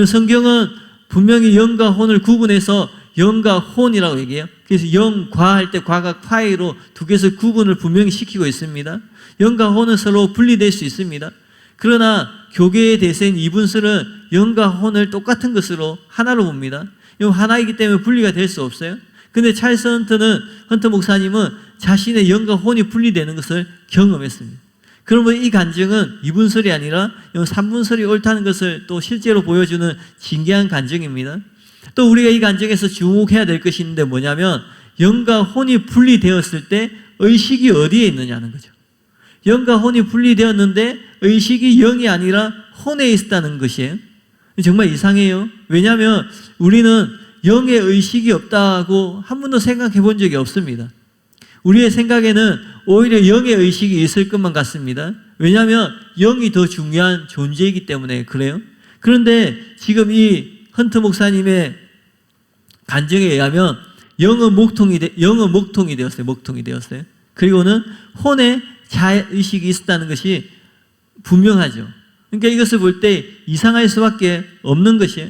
성경은 분명히 영과 혼을 구분해서 영과 혼이라고 얘기해요. 그래서 영과 할 때 과가 파이로 두 개에서 구분을 분명히 시키고 있습니다. 영과 혼은 서로 분리될 수 있습니다. 그러나 교계의 대세인 이분설은 영과 혼을 똑같은 것으로 하나로 봅니다. 하나이기 때문에 분리가 될 수 없어요. 근데 찰스 헌터 목사님은 자신의 영과 혼이 분리되는 것을 경험했습니다. 그러면 이 간증은 이분설이 아니라 삼분설이 옳다는 것을 또 실제로 보여주는 진귀한 간증입니다. 또 우리가 이 간증에서 주목해야 될 것이 있는데 뭐냐면 영과 혼이 분리되었을 때 의식이 어디에 있느냐는 거죠. 영과 혼이 분리되었는데 의식이 영이 아니라 혼에 있다는 것이에요. 정말 이상해요. 왜냐하면 우리는 영의 의식이 없다고 한 번도 생각해 본 적이 없습니다. 우리의 생각에는 오히려 영의 의식이 있을 것만 같습니다. 왜냐하면 영이 더 중요한 존재이기 때문에 그래요. 그런데 지금 이 헌트 목사님의 간증에 의하면 영은 목통이 되었어요. 목통이 되었어요. 그리고는 혼의 자의식이 있었다는 것이 분명하죠. 그러니까 이것을 볼 때 이상할 수밖에 없는 것이에요.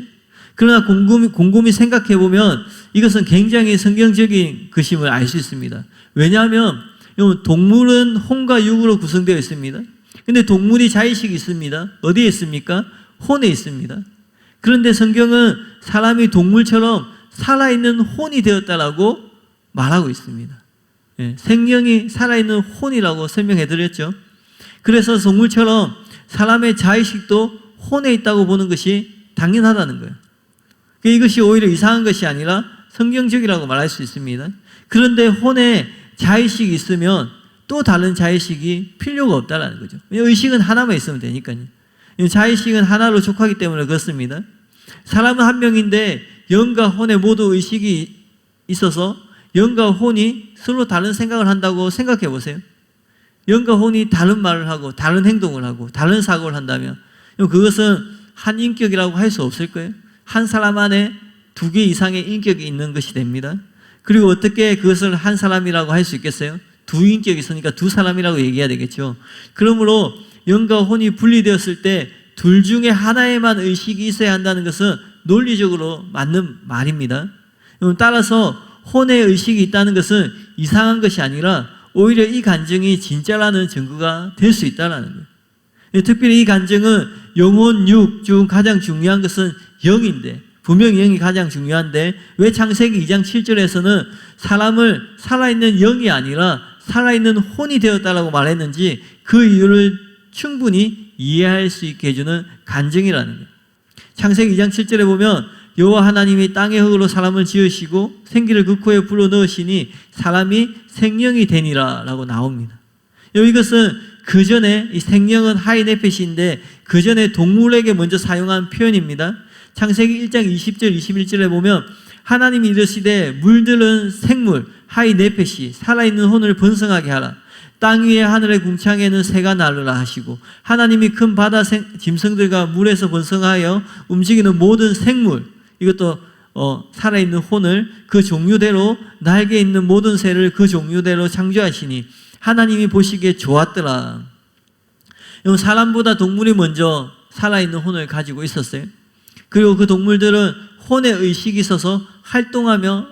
그러나 곰곰이 생각해 보면 이것은 굉장히 성경적인 것임을 알 수 있습니다. 왜냐하면 동물은 혼과 육으로 구성되어 있습니다. 근데 동물이 자의식이 있습니다. 어디에 있습니까? 혼에 있습니다. 그런데 성경은 사람이 동물처럼 살아있는 혼이 되었다라고 말하고 있습니다. 생명이 살아있는 혼이라고 설명해 드렸죠. 그래서 동물처럼 사람의 자의식도 혼에 있다고 보는 것이 당연하다는 거예요. 이것이 오히려 이상한 것이 아니라 성경적이라고 말할 수 있습니다. 그런데 혼에 자의식이 있으면 또 다른 자의식이 필요가 없다는 거죠. 의식은 하나만 있으면 되니까요. 자의식은 하나로 족하기 때문에 그렇습니다. 사람은 한 명인데 영과 혼에 모두 의식이 있어서 영과 혼이 서로 다른 생각을 한다고 생각해 보세요. 영과 혼이 다른 말을 하고 다른 행동을 하고 다른 사고를 한다면 그것은 한 인격이라고 할 수 없을 거예요. 한 사람 안에 두 개 이상의 인격이 있는 것이 됩니다. 그리고 어떻게 그것을 한 사람이라고 할 수 있겠어요? 두 인격이 있으니까 두 사람이라고 얘기해야 되겠죠. 그러므로 영과 혼이 분리되었을 때 둘 중에 하나에만 의식이 있어야 한다는 것은 논리적으로 맞는 말입니다. 따라서 혼에 의식이 있다는 것은 이상한 것이 아니라 오히려 이 간증이 진짜라는 증거가 될 수 있다는 거예요. 특별히 이 간증은 영혼, 육 중 가장 중요한 것은 영인데, 분명히 영이 가장 중요한데 왜 창세기 2장 7절에서는 사람을 살아있는 영이 아니라 살아있는 혼이 되었다라고 말했는지 그 이유를 충분히 이해할 수 있게 해주는 간증이라는 거예요. 창세기 2장 7절에 보면 여호와 하나님이 땅의 흙으로 사람을 지으시고 생기를 그 코에 불어넣으시니 사람이 생명이 되니라 라고 나옵니다. 이것은 그 전에 이 생명은 하이네페시인데 그 전에 동물에게 먼저 사용한 표현입니다. 창세기 1장 20절 21절에 보면 하나님이 이르시되 물들은 생물 하이네페시 살아있는 혼을 번성하게 하라. 땅 위에 하늘의 궁창에는 새가 날으라 하시고 하나님이 큰 바다 짐승들과 물에서 번성하여 움직이는 모든 생물 이것도 살아있는 혼을 그 종류대로 날개 있는 모든 새를 그 종류대로 창조하시니 하나님이 보시기에 좋았더라. 사람보다 동물이 먼저 살아있는 혼을 가지고 있었어요. 그리고 그 동물들은 혼의 의식이 있어서 활동하며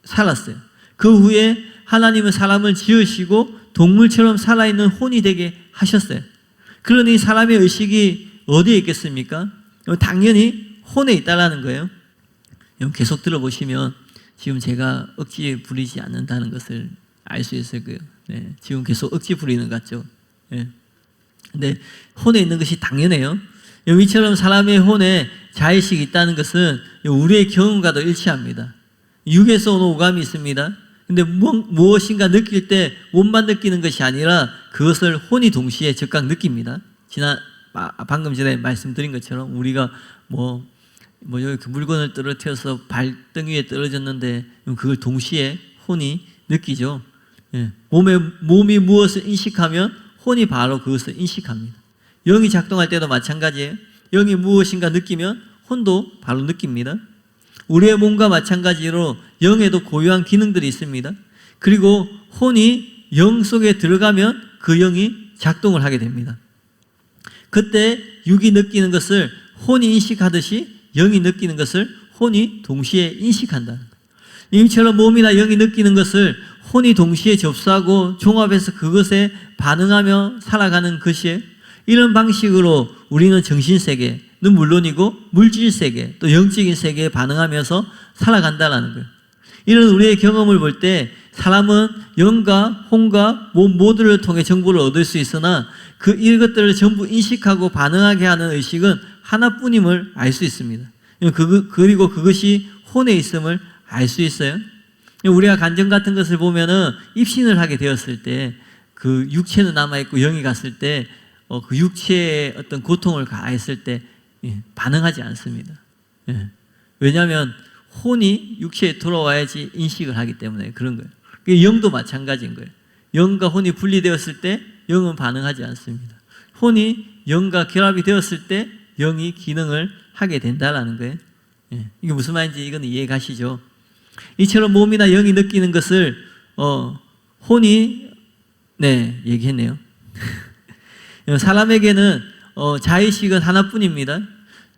살았어요. 그 후에 하나님은 사람을 지으시고 동물처럼 살아있는 혼이 되게 하셨어요. 그러니 사람의 의식이 어디에 있겠습니까? 당연히 혼에 있다라는 거예요. 계속 들어보시면 지금 제가 억지 부리지 않는다는 것을 알 수 있을 거예요. 네, 지금 계속 억지 부리는 것 같죠? 네. 근데 혼에 있는 것이 당연해요. 이처럼 사람의 혼에 자의식이 있다는 것은 우리의 경험과도 일치합니다. 육에서 오는 오감이 있습니다. 근데 무엇인가 느낄 때 몸만 느끼는 것이 아니라 그것을 혼이 동시에 즉각 느낍니다. 방금 전에 말씀드린 것처럼 우리가 여기 물건을 떨어뜨려서 발등 위에 떨어졌는데 그걸 동시에 혼이 느끼죠. 예. 몸이 무엇을 인식하면 혼이 바로 그것을 인식합니다. 영이 작동할 때도 마찬가지예요. 영이 무엇인가 느끼면 혼도 바로 느낍니다. 우리의 몸과 마찬가지로 영에도 고유한 기능들이 있습니다. 그리고 혼이 영 속에 들어가면 그 영이 작동을 하게 됩니다. 그때 육이 느끼는 것을 혼이 인식하듯이 영이 느끼는 것을 혼이 동시에 인식한다는 거예요. 이처럼 몸이나 영이 느끼는 것을 혼이 동시에 접수하고 종합해서 그것에 반응하며 살아가는 것이에요. 이런 방식으로 우리는 정신세계는 물론이고 물질세계 또 영적인 세계에 반응하면서 살아간다는 거예요. 이런 우리의 경험을 볼 때 사람은 영과 혼과 몸 모두를 통해 정보를 얻을 수 있으나 이것들을 전부 인식하고 반응하게 하는 의식은 하나뿐임을 알 수 있습니다. 그리고 그것이 혼에 있음을 알 수 있어요. 우리가 간증 같은 것을 보면은 입신을 하게 되었을 때 그 육체는 남아있고 영이 갔을 때 그 육체의 어떤 고통을 가했을 때 반응하지 않습니다. 왜냐하면 혼이 육체에 돌아와야지 인식을 하기 때문에 그런 거예요. 영도 마찬가지인 거예요. 영과 혼이 분리되었을 때 영은 반응하지 않습니다. 혼이 영과 결합이 되었을 때 영이 기능을 하게 된다라는 거예요. 이게 무슨 말인지 이건 이해 가시죠? 이처럼 몸이나 영이 느끼는 것을 혼이 얘기했네요. 사람에게는 자의식은 하나뿐입니다.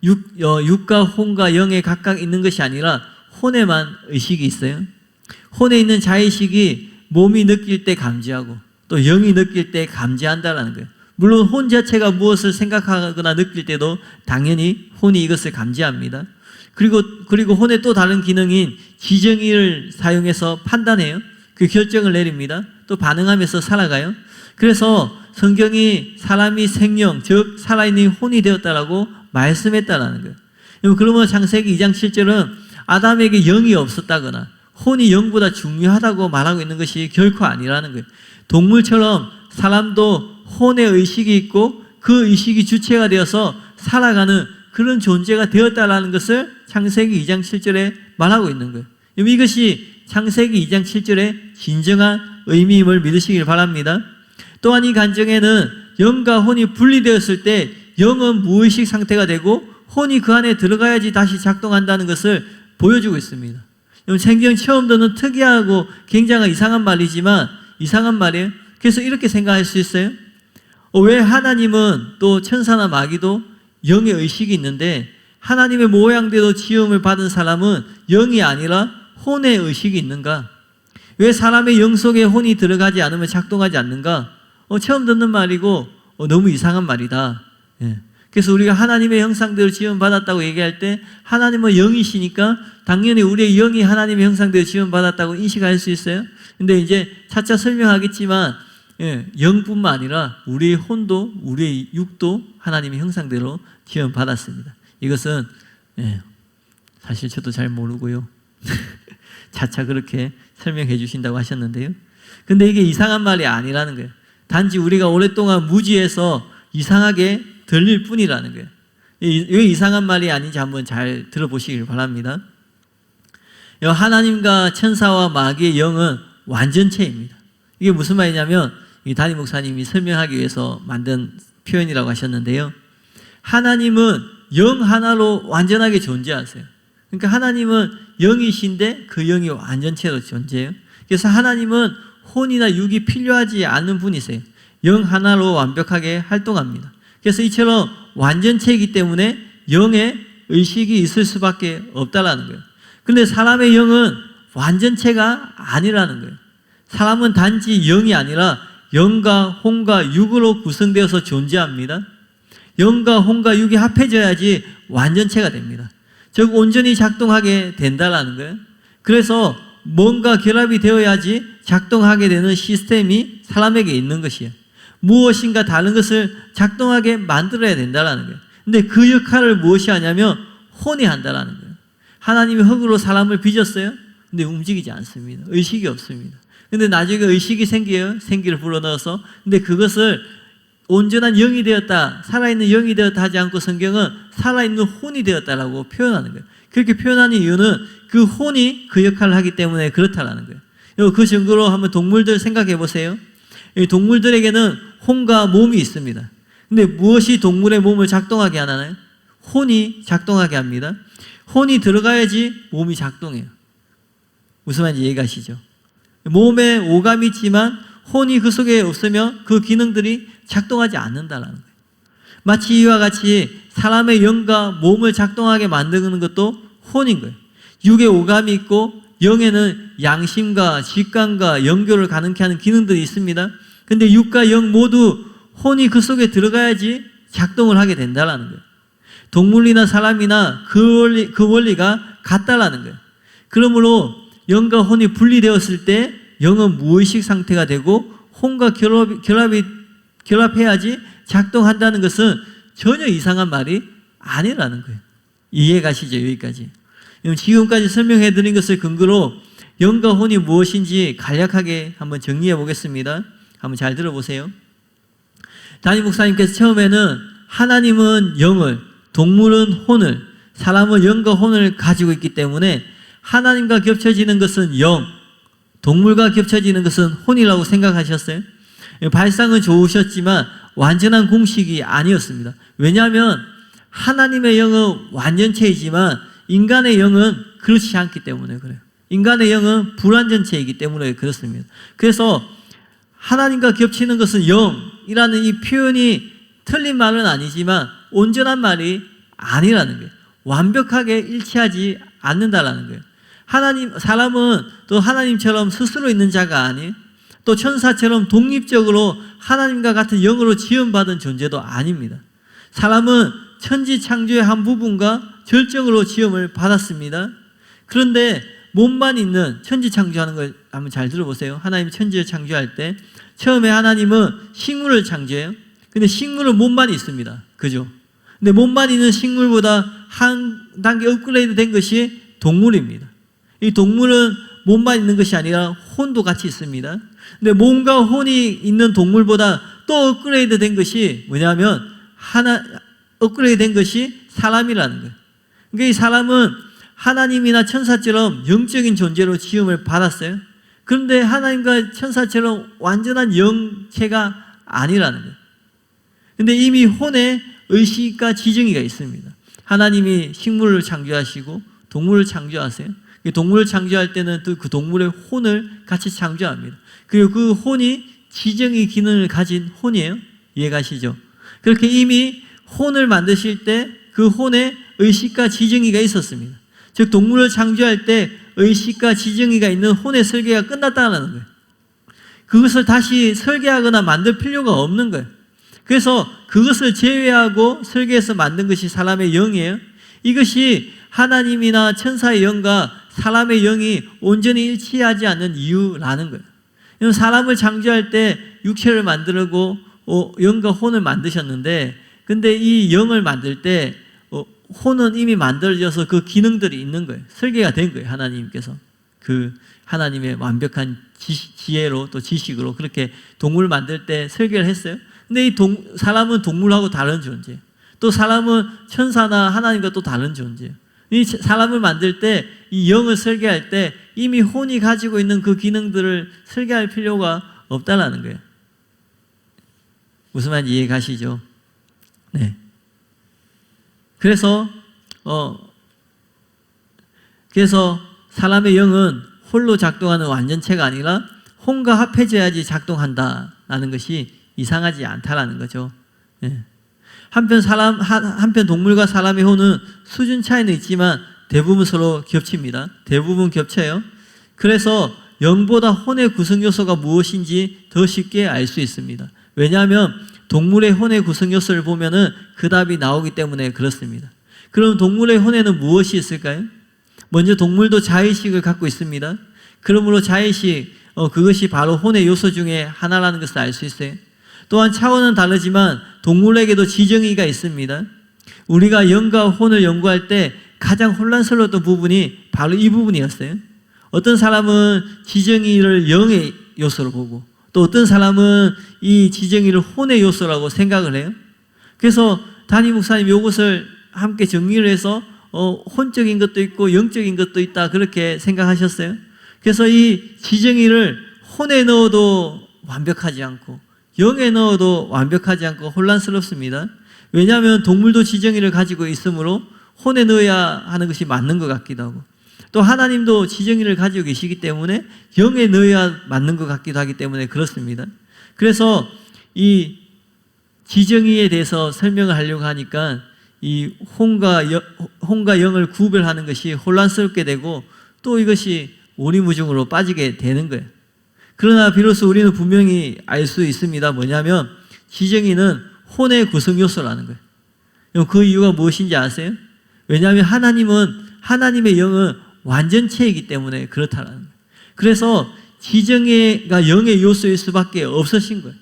육과 혼과 영에 각각 있는 것이 아니라 혼에만 의식이 있어요. 혼에 있는 자의식이 몸이 느낄 때 감지하고 또 영이 느낄 때 감지한다라는 거예요. 물론 혼 자체가 무엇을 생각하거나 느낄 때도 당연히 혼이 이것을 감지합니다. 그리고 혼의 또 다른 기능인 지정의를 사용해서 판단해요. 그 결정을 내립니다. 또 반응하면서 살아가요. 그래서 성경이 사람이 생명, 즉 살아있는 혼이 되었다라고 말씀했다라는 거예요. 그러면 창세기 2장 7절은 아담에게 영이 없었다거나 혼이 영보다 중요하다고 말하고 있는 것이 결코 아니라는 거예요. 동물처럼 사람도 혼의 의식이 있고 그 의식이 주체가 되어서 살아가는 그런 존재가 되었다라는 것을 창세기 2장 7절에 말하고 있는 거예요. 이것이 창세기 2장 7절의 진정한 의미임을 믿으시길 바랍니다. 또한 이 간증에는 영과 혼이 분리되었을 때 영은 무의식 상태가 되고 혼이 그 안에 들어가야지 다시 작동한다는 것을 보여주고 있습니다. 생경 처음 듣는 특이하고 굉장히 이상한 말이지만 이상한 말이에요. 그래서 이렇게 생각할 수 있어요. 왜 하나님은 또 천사나 마귀도 영의 의식이 있는데 하나님의 모양대로 지음을 받은 사람은 영이 아니라 혼의 의식이 있는가? 왜 사람의 영 속에 혼이 들어가지 않으면 작동하지 않는가? 처음 듣는 말이고 너무 이상한 말이다. 그래서 우리가 하나님의 형상대로 지음받았다고 얘기할 때 하나님은 영이시니까 당연히 우리의 영이 하나님의 형상대로 지음받았다고 인식할 수 있어요. 근데 이제 차차 설명하겠지만 영뿐만 아니라 우리의 혼도 우리의 육도 하나님의 형상대로 지음받았습니다. 이것은 사실 저도 잘 모르고요. 차차 그렇게 설명해 주신다고 하셨는데요. 근데 이게 이상한 말이 아니라는 거예요. 단지 우리가 오랫동안 무지해서 이상하게 들릴 뿐이라는 거예요. 왜 이상한 말이 아닌지 한번 잘 들어보시길 바랍니다. 하나님과 천사와 마귀의 영은 완전체입니다. 이게 무슨 말이냐면 담임 목사님이 설명하기 위해서 만든 표현이라고 하셨는데요. 하나님은 영 하나로 완전하게 존재하세요. 그러니까 하나님은 영이신데 그 영이 완전체로 존재해요. 그래서 하나님은 혼이나 육이 필요하지 않는 분이세요. 영 하나로 완벽하게 활동합니다. 그래서 이처럼 완전체이기 때문에 영의 의식이 있을 수밖에 없다라는 거예요. 그런데 사람의 영은 완전체가 아니라는 거예요. 사람은 단지 영이 아니라 영과 혼과 육으로 구성되어서 존재합니다. 영과 혼과 육이 합해져야지 완전체가 됩니다. 즉 온전히 작동하게 된다라는 거예요. 그래서 뭔가 결합이 되어야지 작동하게 되는 시스템이 사람에게 있는 것이에요. 무엇인가 다른 것을 작동하게 만들어야 된다라는 거예요. 근데 그 역할을 무엇이 하냐면 혼이 한다라는 거예요. 하나님이 흙으로 사람을 빚었어요. 근데 움직이지 않습니다. 의식이 없습니다. 근데 나중에 의식이 생겨요. 생기를 불어넣어서. 근데 그것을 온전한 영이 되었다, 살아있는 영이 되었다 하지 않고 성경은 살아있는 혼이 되었다라고 표현하는 거예요. 그렇게 표현하는 이유는 그 혼이 그 역할을 하기 때문에 그렇다라는 거예요. 그 증거로 한번 동물들 생각해 보세요. 동물들에게는 혼과 몸이 있습니다. 근데 무엇이 동물의 몸을 작동하게 하나요? 혼이 작동하게 합니다. 혼이 들어가야지 몸이 작동해요. 무슨 말인지 이해가시죠? 몸에 오감이 있지만 혼이 그 속에 없으면 그 기능들이 작동하지 않는다라는 거예요. 마치 이와 같이 사람의 영과 몸을 작동하게 만드는 것도 혼인 거예요. 육에 오감이 있고 영에는 양심과 직감과 연결을 가능케 하는 기능들이 있습니다. 근데 육과 영 모두 혼이 그 속에 들어가야지 작동을 하게 된다라는 거예요. 동물이나 사람이나 그 원리가 같다라는 거예요. 그러므로 영과 혼이 분리되었을 때 영은 무의식 상태가 되고 혼과 결합해야지 작동한다는 것은 전혀 이상한 말이 아니라는 거예요. 이해 가시죠? 여기까지. 지금까지 설명해 드린 것을 근거로 영과 혼이 무엇인지 간략하게 한번 정리해 보겠습니다. 한번 잘 들어보세요. 담임 목사님께서 처음에는 하나님은 영을, 동물은 혼을, 사람은 영과 혼을 가지고 있기 때문에 하나님과 겹쳐지는 것은 영, 동물과 겹쳐지는 것은 혼이라고 생각하셨어요. 발상은 좋으셨지만 완전한 공식이 아니었습니다. 왜냐하면 하나님의 영은 완전체이지만 인간의 영은 그렇지 않기 때문에 그래요. 인간의 영은 불완전체이기 때문에 그렇습니다. 그래서 하나님과 겹치는 것은 영이라는 이 표현이 틀린 말은 아니지만 온전한 말이 아니라는 거예요. 완벽하게 일치하지 않는다라는 거예요. 사람은 또 하나님처럼 스스로 있는 자가 아니에요. 또 천사처럼 독립적으로 하나님과 같은 영으로 지음받은 존재도 아닙니다. 사람은 천지 창조의 한 부분과 절정으로 지음을 받았습니다. 그런데 몸만 있는 천지 창조하는 걸 한번 잘 들어보세요. 하나님 천지를 창조할 때 처음에 하나님은 식물을 창조해요. 근데 식물은 몸만 있습니다. 그죠? 근데 몸만 있는 식물보다 한 단계 업그레이드 된 것이 동물입니다. 이 동물은 몸만 있는 것이 아니라 혼도 같이 있습니다. 근데 몸과 혼이 있는 동물보다 또 업그레이드 된 것이 뭐냐면 업그레이드 된 것이 사람이라는 거예요. 그러니까 이 사람은 하나님이나 천사처럼 영적인 존재로 지음을 받았어요. 그런데 하나님과 천사처럼 완전한 영체가 아니라는 거예요. 근데 이미 혼에 의식과 지정의가 있습니다. 하나님이 식물을 창조하시고 동물을 창조하세요. 동물을 창조할 때는 또 그 동물의 혼을 같이 창조합니다. 그리고 그 혼이 지정의 기능을 가진 혼이에요. 이해가시죠? 그렇게 이미 혼을 만드실 때 그 혼에 의식과 지정의가 있었습니다. 즉 동물을 창조할 때 의식과 지정의가 있는 혼의 설계가 끝났다는 거예요. 그것을 다시 설계하거나 만들 필요가 없는 거예요. 그래서 그것을 제외하고 설계해서 만든 것이 사람의 영이에요. 이것이 하나님이나 천사의 영과 사람의 영이 온전히 일치하지 않는 이유라는 거예요. 사람을 창조할 때 육체를 만들고 영과 혼을 만드셨는데 근데 이 영을 만들 때 혼은 이미 만들어져서 그 기능들이 있는 거예요. 설계가 된 거예요. 하나님께서 그 하나님의 완벽한 지혜로 또 지식으로 그렇게 동물을 만들 때 설계를 했어요. 근데 이 사람은 동물하고 다른 존재예요. 또 사람은 천사나 하나님과 또 다른 존재예요. 이 사람을 만들 때 이 영을 설계할 때 이미 혼이 가지고 있는 그 기능들을 설계할 필요가 없다라는 거예요. 무슨 말인지 이해 가시죠? 네. 그래서 사람의 영은 홀로 작동하는 완전체가 아니라 혼과 합해져야지 작동한다라는 것이 이상하지 않다라는 거죠. 네. 한편 동물과 사람의 혼은 수준 차이는 있지만 대부분 서로 겹칩니다. 대부분 겹쳐요. 그래서 영보다 혼의 구성 요소가 무엇인지 더 쉽게 알 수 있습니다. 왜냐하면 동물의 혼의 구성 요소를 보면은 그 답이 나오기 때문에 그렇습니다. 그럼 동물의 혼에는 무엇이 있을까요? 먼저 동물도 자의식을 갖고 있습니다. 그러므로 자의식, 그것이 바로 혼의 요소 중에 하나라는 것을 알 수 있어요. 또한 차원은 다르지만 동물에게도 지정의가 있습니다. 우리가 영과 혼을 연구할 때 가장 혼란스러웠던 부분이 바로 이 부분이었어요. 어떤 사람은 지정의를 영의 요소로 보고 또 어떤 사람은 이 지정의를 혼의 요소라고 생각을 해요. 그래서 담임 목사님 이것을 함께 정리를 해서 혼적인 것도 있고 영적인 것도 있다 그렇게 생각하셨어요. 그래서 이 지정의를 혼에 넣어도 완벽하지 않고 영에 넣어도 완벽하지 않고 혼란스럽습니다. 왜냐하면 동물도 지정의를 가지고 있으므로 혼에 넣어야 하는 것이 맞는 것 같기도 하고 또 하나님도 지정의를 가지고 계시기 때문에 영에 넣어야 맞는 것 같기도 하기 때문에 그렇습니다. 그래서 이 지정의에 대해서 설명을 하려고 하니까 이 혼과 영을 구별하는 것이 혼란스럽게 되고 또 이것이 오리무중으로 빠지게 되는 거예요. 그러나 비로소 우리는 분명히 알 수 있습니다. 뭐냐면 지정의는 혼의 구성 요소라는 거예요. 그 이유가 무엇인지 아세요? 왜냐하면 하나님의 영은 완전체이기 때문에 그렇다라는 거예요. 그래서 지정의가 영의 요소일 수밖에 없으신 거예요.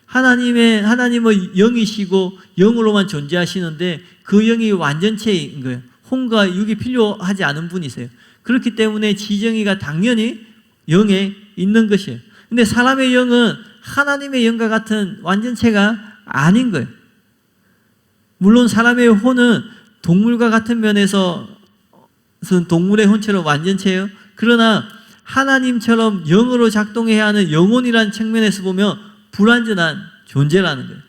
하나님은 영이시고 영으로만 존재하시는데 그 영이 완전체인 거예요. 혼과 육이 필요하지 않은 분이세요. 그렇기 때문에 지정의가 당연히 영에 있는 것이에요. 근데 사람의 영은 하나님의 영과 같은 완전체가 아닌 거예요. 물론 사람의 혼은 동물과 같은 면에서 동물의 혼처럼 완전체예요. 그러나 하나님처럼 영으로 작동해야 하는 영혼이라는 측면에서 보면 불완전한 존재라는 거예요.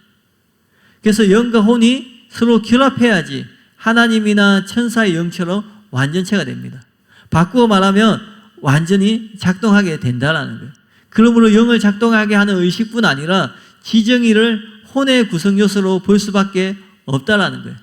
그래서 영과 혼이 서로 결합해야지 하나님이나 천사의 영처럼 완전체가 됩니다. 바꾸어 말하면 완전히 작동하게 된다는 거예요. 그러므로 영을 작동하게 하는 의식뿐 아니라 지정의를 혼의 구성 요소로 볼 수밖에 없다라는 거예요.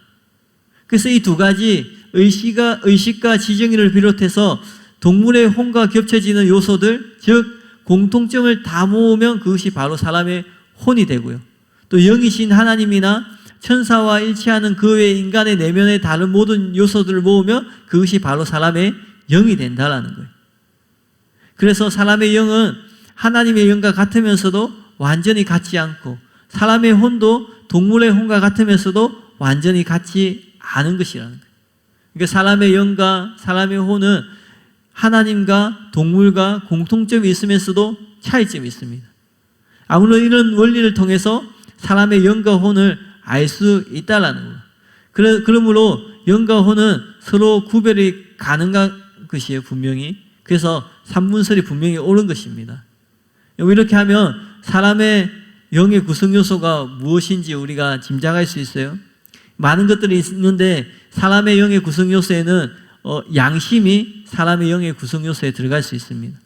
그래서 이 두 가지 의식과 지정의를 비롯해서 동물의 혼과 겹쳐지는 요소들, 즉 공통점을 다 모으면 그것이 바로 사람의 혼이 되고요. 또 영이신 하나님이나 천사와 일치하는 그 외 인간의 내면의 다른 모든 요소들을 모으면 그것이 바로 사람의 영이 된다라는 거예요. 그래서 사람의 영은 하나님의 영과 같으면서도 완전히 같지 않고 사람의 혼도 동물의 혼과 같으면서도 완전히 같지 않은 것이라는 거예요. 그러니까 사람의 영과 사람의 혼은 하나님과 동물과 공통점이 있으면서도 차이점이 있습니다. 아무런 이런 원리를 통해서 사람의 영과 혼을 알 수 있다라는 거예요. 그러므로 영과 혼은 서로 구별이 가능한 것이에요, 분명히. 그래서 삼문설이 분명히 옳은 것입니다. 이렇게 하면 사람의 영의 구성 요소가 무엇인지 우리가 짐작할 수 있어요. 많은 것들이 있는데 사람의 영의 구성 요소에는 양심이 사람의 영의 구성 요소에 들어갈 수 있습니다.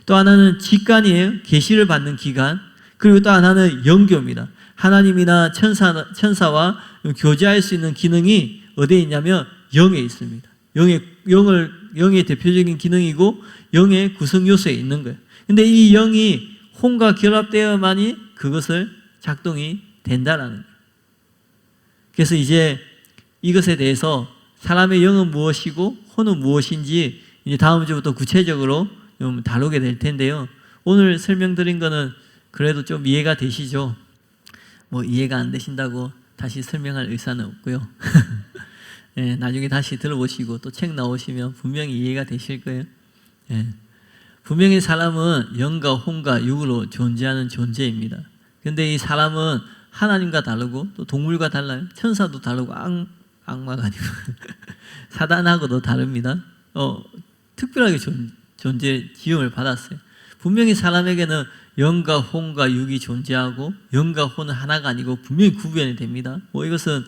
또 하나는 직관이에요. 계시를 받는 기관. 그리고 또 하나는 영교입니다. 하나님이나 천사와 교제할 수 있는 기능이 어디에 있냐면 영에 있습니다. 영의 대표적인 기능이고 영의 구성 요소에 있는 거예요. 근데 이 영이 혼과 결합되어야만이 그것을 작동이 된다라는 거예요. 그래서 이제 이것에 대해서 사람의 영은 무엇이고 혼은 무엇인지 이제 다음 주부터 구체적으로 좀 다루게 될 텐데요. 오늘 설명드린 거는 그래도 좀 이해가 되시죠? 뭐 이해가 안 되신다고 다시 설명할 의사는 없고요. 네, 나중에 다시 들어보시고 또 책 나오시면 분명히 이해가 되실 거예요. 네. 분명히 사람은 영과 혼과 육으로 존재하는 존재입니다. 근데 이 사람은 하나님과 다르고 또 동물과 달라요. 천사도 다르고 악마가 아니고 사단하고도 다릅니다. 특별하게 존재 지음을 받았어요. 분명히 사람에게는 영과 혼과 육이 존재하고 영과 혼은 하나가 아니고 분명히 구별이 됩니다. 이것은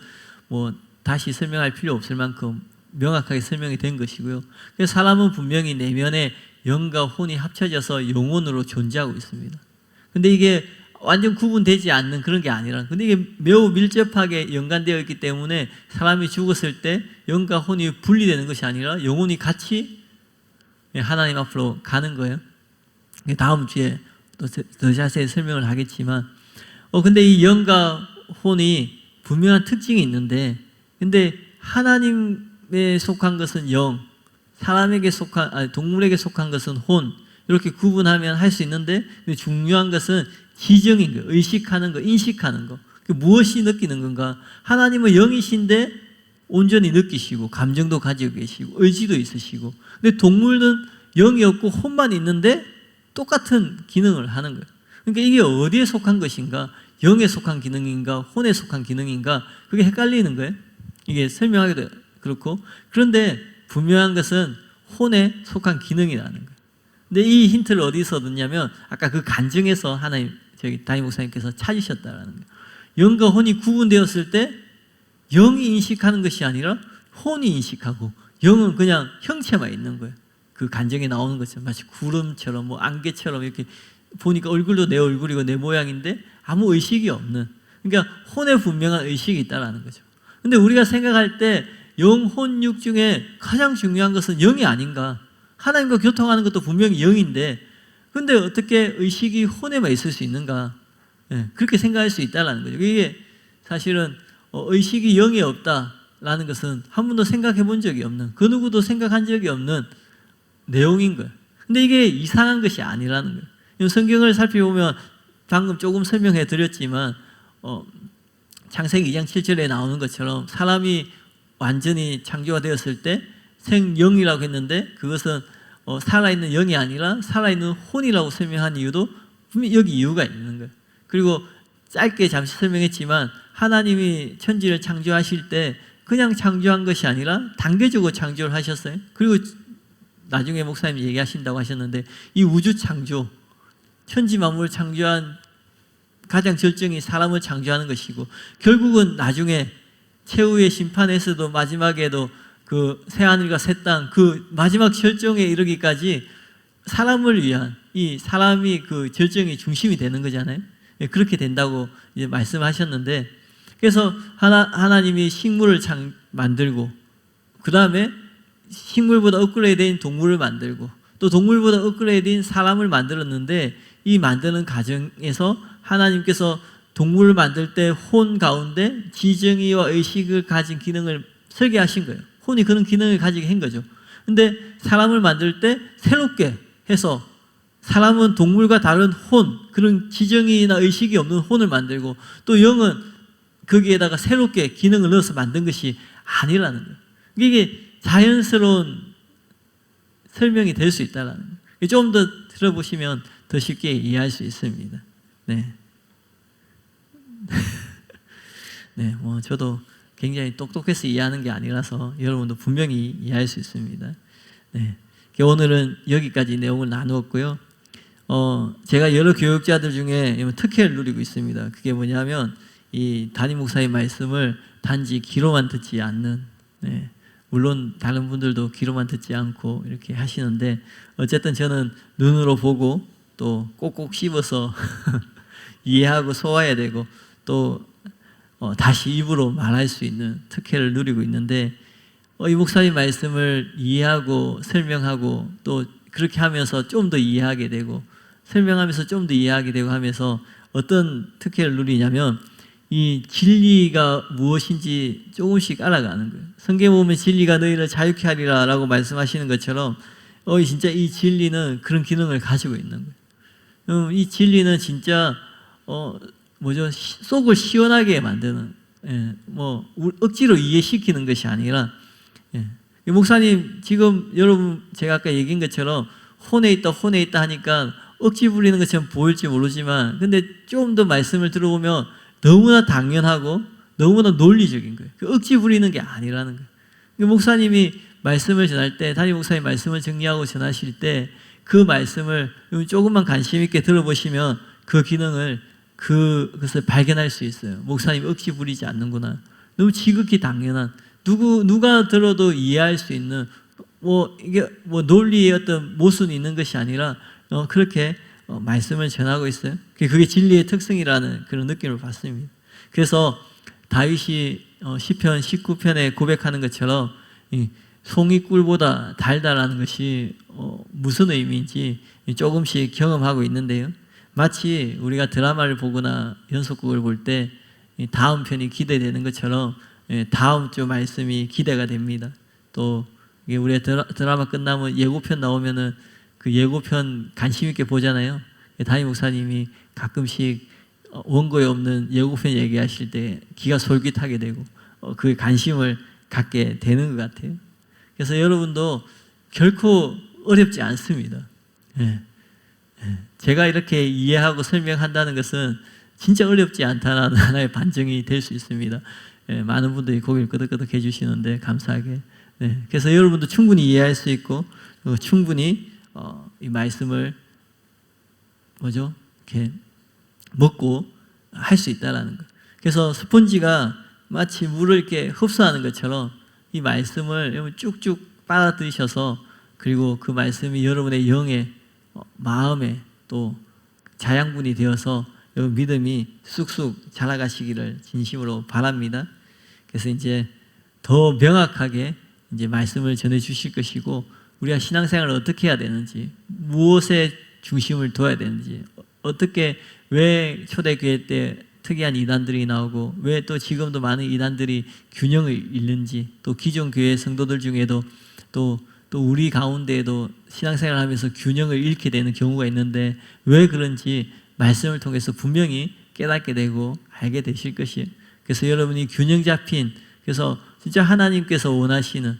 다시 설명할 필요 없을 만큼 명확하게 설명이 된 것이고요. 그래서 사람은 분명히 내면에 영과 혼이 합쳐져서 영혼으로 존재하고 있습니다. 근데 이게 완전 구분되지 않는 그런 게 아니라, 근데 이게 매우 밀접하게 연관되어 있기 때문에 사람이 죽었을 때 영과 혼이 분리되는 것이 아니라 영혼이 같이 하나님 앞으로 가는 거예요. 다음 주에 또 더 자세히 설명을 하겠지만, 근데 이 영과 혼이 분명한 특징이 있는데, 근데 하나님에 속한 것은 영, 동물에게 속한 것은 혼, 이렇게 구분하면 할 수 있는데, 중요한 것은 지정인 거예요. 의식하는 거, 인식하는 거. 무엇이 느끼는 건가? 하나님은 영이신데 온전히 느끼시고 감정도 가지고 계시고 의지도 있으시고, 근데 동물은 영이 없고 혼만 있는데 똑같은 기능을 하는 거예요. 그러니까 이게 어디에 속한 것인가? 영에 속한 기능인가? 혼에 속한 기능인가? 그게 헷갈리는 거예요. 이게 설명하기도 그렇고. 그런데 분명한 것은 혼에 속한 기능이라는 거예요. 근데 이 힌트를 어디서 얻었냐면 아까 그 간증에서 담임 목사님께서 찾으셨다라는 거예요. 영과 혼이 구분되었을 때 영이 인식하는 것이 아니라 혼이 인식하고, 영은 그냥 형체만 있는 거예요. 그 간증에 나오는 것처럼 마치 구름처럼 안개처럼 이렇게 보니까 얼굴도 내 얼굴이고 내 모양인데 아무 의식이 없는, 그러니까 혼에 분명한 의식이 있다라는 거죠. 근데 우리가 생각할 때 영, 혼, 육 중에 가장 중요한 것은 영이 아닌가? 하나님과 교통하는 것도 분명히 영인데, 근데 어떻게 의식이 혼에만 있을 수 있는가? 그렇게 생각할 수 있다는 거죠. 이게 사실은 의식이 영에 없다라는 것은 한 번도 생각해 본 적이 없는, 그 누구도 생각한 적이 없는 내용인 거예요. 근데 이게 이상한 것이 아니라는 거예요. 성경을 살펴보면 방금 조금 설명해 드렸지만 창세기 2장 7절에 나오는 것처럼 사람이 완전히 창조가 되었을 때 생영이라고 했는데 그것은 살아있는 영이 아니라 살아있는 혼이라고 설명한 이유도 분명히 여기 이유가 있는 거예요. 그리고 짧게 잠시 설명했지만 하나님이 천지를 창조하실 때 그냥 창조한 것이 아니라 단계적으로 창조를 하셨어요. 그리고 나중에 목사님이 얘기하신다고 하셨는데 이 우주 창조, 천지 만물을 창조한 가장 절정이 사람을 창조하는 것이고 결국은 나중에 최후의 심판에서도 마지막에도 그 새하늘과 새 땅 그 마지막 절정에 이르기까지 사람을 위한 이 사람이 그 절정의 중심이 되는 거잖아요. 그렇게 된다고 이제 말씀하셨는데 그래서 하나님이 식물을 만들고 그 다음에 식물보다 업그레이드된 동물을 만들고 또 동물보다 업그레이드된 사람을 만들었는데 이 만드는 과정에서 하나님께서 동물을 만들 때 혼 가운데 지정의와 의식을 가진 기능을 설계하신 거예요. 혼이 그런 기능을 가지게 한 거죠. 근데 사람을 만들 때 새롭게 해서 사람은 동물과 다른 혼, 그런 지정의나 의식이 없는 혼을 만들고 또 영은 거기에다가 새롭게 기능을 넣어서 만든 것이 아니라는 거예요. 이게 자연스러운 설명이 될 수 있다는 거예요. 좀 더 들어보시면 더 쉽게 이해할 수 있습니다. 네. 네, 뭐 저도 굉장히 똑똑해서 이해하는 게 아니라서 여러분도 분명히 이해할 수 있습니다. 네. 오늘은 여기까지 내용을 나누었고요. 제가 여러 교육자들 중에 특혜를 누리고 있습니다. 그게 뭐냐면 이 담임 목사의 말씀을 단지 귀로만 듣지 않는, 네. 물론 다른 분들도 귀로만 듣지 않고 이렇게 하시는데 어쨌든 저는 눈으로 보고 또 꼭꼭 씹어서 이해하고 소화해야 되고 또 다시 입으로 말할 수 있는 특혜를 누리고 있는데 이 목사님 말씀을 이해하고 설명하고 또 그렇게 하면서 좀 더 이해하게 되고 설명하면서 좀 더 이해하게 되고 하면서 어떤 특혜를 누리냐면 이 진리가 무엇인지 조금씩 알아가는 거예요. 성경에 보면 진리가 너희를 자유케 하리라 라고 말씀하시는 것처럼 진짜 이 진리는 그런 기능을 가지고 있는 거예요. 이 진리는 진짜 속을 시원하게 만드는, 뭐 억지로 이해시키는 것이 아니라, 목사님 지금 여러분 제가 아까 얘기한 것처럼 혼에 있다 하니까 억지 부리는 것처럼 보일지 모르지만 근데 좀 더 말씀을 들어보면 너무나 당연하고 너무나 논리적인 거예요. 억지 부리는 게 아니라는 거예요. 목사님이 말씀을 전할 때 담임 목사님 말씀을 정리하고 전하실 때 그 말씀을 조금만 관심 있게 들어보시면 그 기능을 그것을 발견할 수 있어요. 목사님이 억지 부리지 않는구나. 너무 지극히 당연한 누가 들어도 이해할 수 있는 이게 논리의 어떤 모순이 있는 것이 아니라 그렇게 말씀을 전하고 있어요. 그게 진리의 특성이라는 그런 느낌을 받습니다. 그래서 다윗이 시편 19편에 고백하는 것처럼 송이꿀보다 달달하는 것이 무슨 의미인지 조금씩 경험하고 있는데요. 마치 우리가 드라마를 보거나 연속극을 볼 때 다음 편이 기대되는 것처럼 다음 주 말씀이 기대가 됩니다. 또 우리가 드라마 끝나면 예고편 나오면은 그 예고편 관심 있게 보잖아요. 담임 목사님이 가끔씩 원고에 없는 예고편 얘기하실 때 귀가 솔깃하게 되고 그 관심을 갖게 되는 것 같아요. 그래서 여러분도 결코 어렵지 않습니다. 제가 이렇게 이해하고 설명한다는 것은 진짜 어렵지 않다는 하나의 반증이 될 수 있습니다. 많은 분들이 고개를 끄덕끄덕 해주시는데 감사하게. 그래서 여러분도 충분히 이해할 수 있고 충분히 이 말씀을 이렇게 먹고 할 수 있다라는 거. 그래서 스펀지가 마치 물을 이렇게 흡수하는 것처럼 이 말씀을 쭉쭉 빨아들이셔서 그리고 그 말씀이 여러분의 영에 마음에 또 자양분이 되어서 여러분 믿음이 쑥쑥 자라가시기를 진심으로 바랍니다. 그래서 이제 더 명확하게 이제 말씀을 전해 주실 것이고 우리가 신앙생활을 어떻게 해야 되는지 무엇에 중심을 둬야 되는지 어떻게 왜 초대교회 때 특이한 이단들이 나오고 왜 또 지금도 많은 이단들이 균형을 잃는지 또 기존 교회 성도들 중에도 또 우리 가운데에도 신앙생활을 하면서 균형을 잃게 되는 경우가 있는데 왜 그런지 말씀을 통해서 분명히 깨닫게 되고 알게 되실 것이에요. 그래서 여러분이 균형 잡힌 그래서 진짜 하나님께서 원하시는,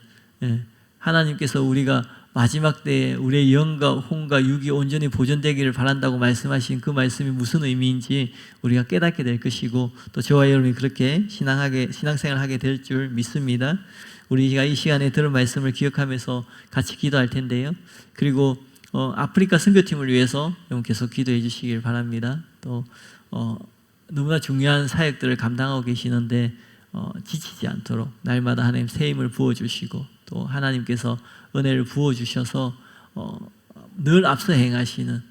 하나님께서 우리가 마지막 때에 우리의 영과 혼과 육이 온전히 보존되기를 바란다고 말씀하신 그 말씀이 무슨 의미인지 우리가 깨닫게 될 것이고, 또 저와 여러분이 그렇게 신앙생활을 하게 될 줄 믿습니다. 우리가 이 시간에 들은 말씀을 기억하면서 같이 기도할 텐데요. 그리고 아프리카 선교팀을 위해서 여러분 계속 기도해 주시길 바랍니다. 또 너무나 중요한 사역들을 감당하고 계시는데 지치지 않도록 날마다 하나님 새 힘을 부어주시고, 또 하나님께서 은혜를 부어주셔서 늘 앞서 행하시는,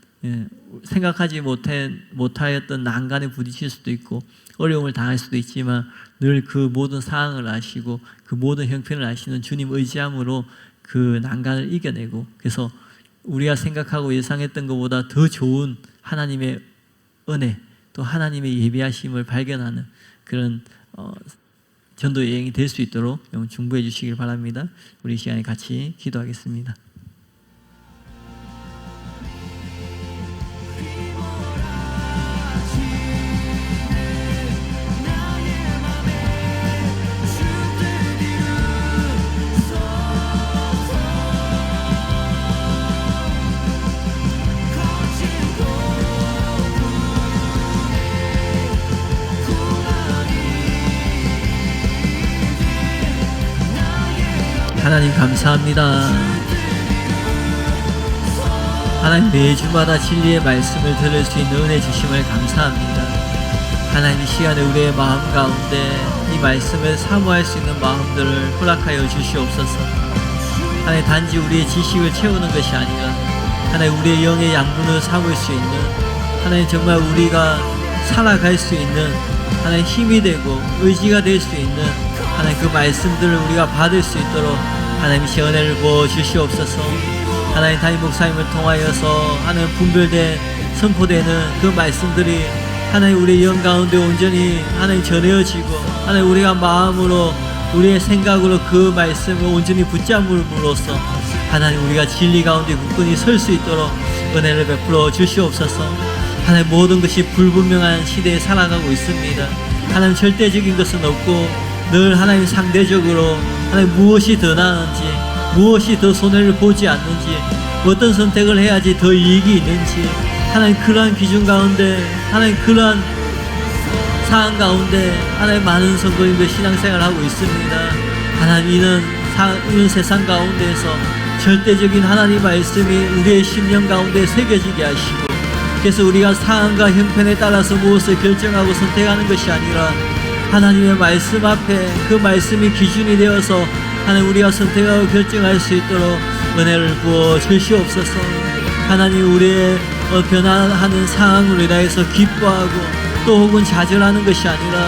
생각하지 못하였던 난간에 부딪힐 수도 있고 어려움을 당할 수도 있지만 늘 그 모든 상황을 아시고 그 모든 형편을 아시는 주님 의지함으로 그 난간을 이겨내고, 그래서 우리가 생각하고 예상했던 것보다 더 좋은 하나님의 은혜, 또 하나님의 예비하심을 발견하는 그런 전도 여행이 될 수 있도록 여러분 중보해 주시길 바랍니다. 우리 이 시간에 같이 기도하겠습니다. 하나님 감사합니다. 하나님 매주마다 진리의 말씀을 들을 수 있는 은혜 주심을 감사합니다. 하나님 이 시간에 우리의 마음 가운데 이 말씀을 사모할 수 있는 마음들을 허락하여 주시옵소서. 하나님 단지 우리의 지식을 채우는 것이 아니라 하나님 우리의 영의 양분을 삼을 수 있는, 하나님 정말 우리가 살아갈 수 있는 하나님 힘이 되고 의지가 될 수 있는 하나님 그 말씀들을 우리가 받을 수 있도록 하나님 이 은혜를 부어 주시옵소서. 하나님 담임 목사님을 통하여서 하나님 분별된 선포되는 그 말씀들이 하나님 우리의 영 가운데 온전히 하나님 전해지고, 하나님 우리가 마음으로 우리의 생각으로 그 말씀을 온전히 붙잡음으로써 하나님 우리가 진리 가운데 굳건히 설 수 있도록 은혜를 베풀어 주시옵소서. 하나님 모든 것이 불분명한 시대에 살아가고 있습니다. 하나님 절대적인 것은 없고 늘 하나님 상대적으로 하나님 무엇이 더 나은지, 무엇이 더 손해를 보지 않는지, 어떤 선택을 해야지 더 이익이 있는지, 하나님 그러한 기준 가운데, 하나님 그러한 상황 가운데 하나님 많은 성도님들 신앙생활을 하고 있습니다. 하나님 이런 세상 가운데에서 절대적인 하나님 말씀이 우리의 심령 가운데 새겨지게 하시고, 그래서 우리가 상황과 형편에 따라서 무엇을 결정하고 선택하는 것이 아니라 하나님의 말씀 앞에 그 말씀이 기준이 되어서 하나님 우리가 선택하고 결정할 수 있도록 은혜를 부어 주시옵소서. 하나님 우리의 변화하는 상황으로 인하여서 기뻐하고 또 혹은 좌절하는 것이 아니라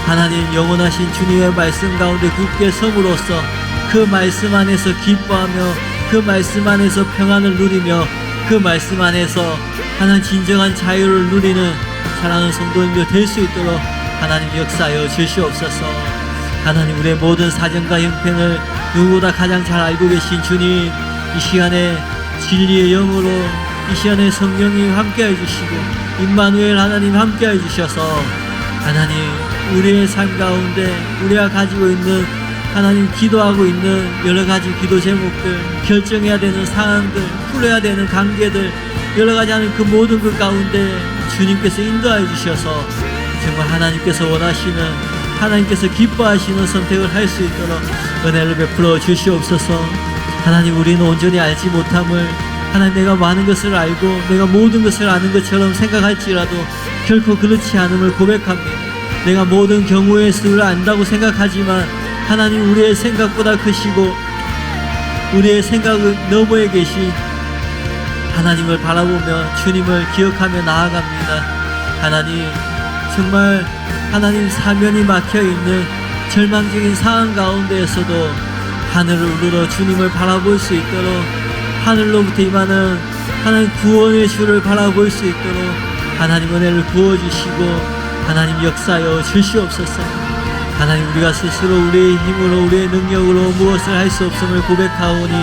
하나님 영원하신 주님의 말씀 가운데 굳게 섬으로써 그 말씀 안에서 기뻐하며 그 말씀 안에서 평안을 누리며 그 말씀 안에서 하나님 진정한 자유를 누리는 사랑하는 성도님들 될 수 있도록 하나님 역사하여 주시옵소서. 하나님 우리의 모든 사정과 형편을 누구보다 가장 잘 알고 계신 주님, 이 시간에 진리의 영으로 이 시간에 성령이 함께해 주시고 임마누엘 하나님 함께해 주셔서 하나님 우리의 삶 가운데 우리가 가지고 있는 하나님 기도하고 있는 여러 가지 기도 제목들, 결정해야 되는 상황들, 풀어야 되는 관계들, 여러 가지 하는 그 모든 것 가운데 주님께서 인도하여 주셔서 정말 하나님께서 원하시는, 하나님께서 기뻐하시는 선택을 할 수 있도록 은혜를 베풀어 주시옵소서. 하나님 우리는 온전히 알지 못함을, 하나님 내가 많은 것을 알고 내가 모든 것을 아는 것처럼 생각할지라도 결코 그렇지 않음을 고백합니다. 내가 모든 경우의 수를 안다고 생각하지만 하나님 우리의 생각보다 크시고 우리의 생각을 너머에 계신 하나님을 바라보며 주님을 기억하며 나아갑니다. 하나님 정말 하나님 사면이 막혀있는 절망적인 상황 가운데에서도 하늘을 우러러 주님을 바라볼 수 있도록, 하늘로부터 임하는 하나님 구원의 주를 바라볼 수 있도록 하나님 은혜를 부어주시고 하나님 역사하여 주시옵소서. 하나님 우리가 스스로 우리의 힘으로 우리의 능력으로 무엇을 할 수 없음을 고백하오니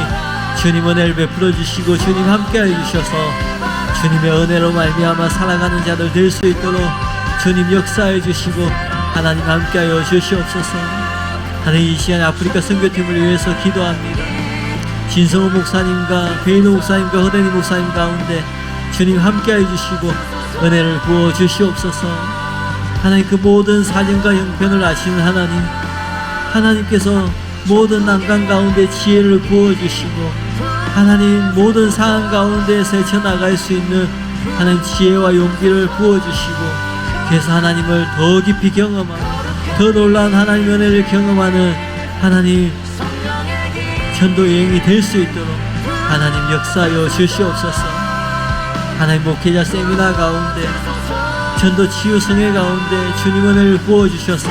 주님 은혜를 베풀어 주시고 주님 함께하여 주셔서 주님의 은혜로 말미암아 살아가는 자들 될 수 있도록 주님 역사해 주시고 하나님 함께하여 주시옵소서. 하나님 이 시간에 아프리카 선교팀을 위해서 기도합니다. 진성호 목사님과 베이노 목사님과 허대니 목사님 가운데 주님 함께해 주시고 은혜를 부어 주시옵소서. 하나님 그 모든 사정과 형편을 아시는 하나님, 하나님께서 모든 난간 가운데 지혜를 부어 주시고 하나님 모든 상황 가운데서 헤쳐나갈 수 있는 하나님 지혜와 용기를 부어 주시고 그래서 하나님을 더 깊이 경험하고 더 놀라운 하나님 은혜를 경험하는 하나님 전도 여행이 될 수 있도록 하나님 역사하여 주시옵소서. 하나님 목회자 세미나 가운데 전도 치유 성회 가운데 주님 은혜를 부어주셔서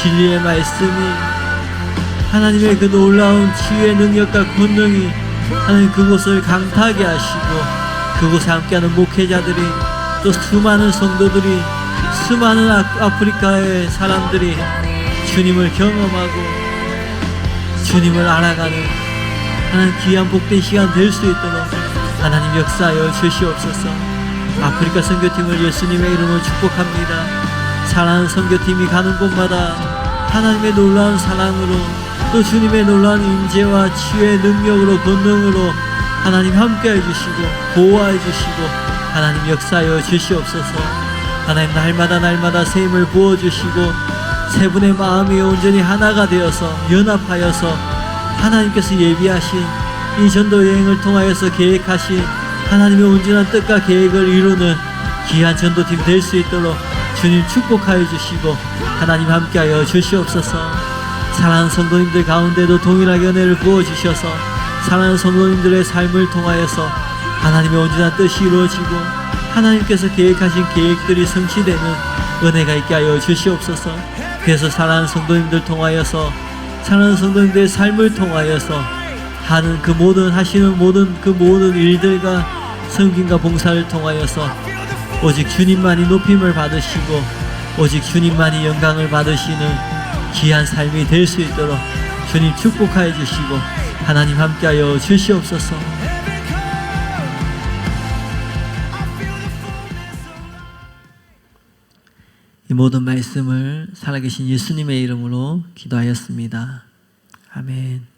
진리의 말씀이 하나님의 그 놀라운 치유의 능력과 권능이 하나님 그곳을 강타하게 하시고 그곳에 함께하는 목회자들이 또 수많은 성도들이 수많은 아프리카의 사람들이 주님을 경험하고 주님을 알아가는 하나님 귀한 복된 시간 될 수 있도록 하나님 역사하여 주시옵소서. 아프리카 선교팀을 예수님의 이름으로 축복합니다. 사랑하는 선교팀이 가는 곳마다 하나님의 놀라운 사랑으로 또 주님의 놀라운 임재와 치유의 능력으로 권능으로 하나님 함께해 주시고 보호해 주시고 하나님 역사하여 주시옵소서. 하나님 날마다 새 힘을 부어주시고 세 분의 마음이 온전히 하나가 되어서 연합하여서 하나님께서 예비하신 이 전도 여행을 통하여서 계획하신 하나님의 온전한 뜻과 계획을 이루는 귀한 전도팀 될 수 있도록 주님 축복하여 주시고 하나님 함께하여 주시옵소서. 사랑하는 성도님들 가운데도 동일하게 은혜를 부어주셔서 사랑하는 성도님들의 삶을 통하여서 하나님의 온전한 뜻이 이루어지고 하나님께서 계획하신 계획들이 성취되는 은혜가 있게 하여 주시옵소서. 그래서 사랑하는 성도님들 통하여서 사랑하는 성도님들의 삶을 통하여서 하는 그 모든 하시는 모든 그 모든 일들과 섬김과 봉사를 통하여서 오직 주님만이 높임을 받으시고 오직 주님만이 영광을 받으시는 귀한 삶이 될 수 있도록 주님 축복하여 주시고 하나님 함께하여 주시옵소서. 이 모든 말씀을 살아계신 예수님의 이름으로 기도하였습니다. 아멘.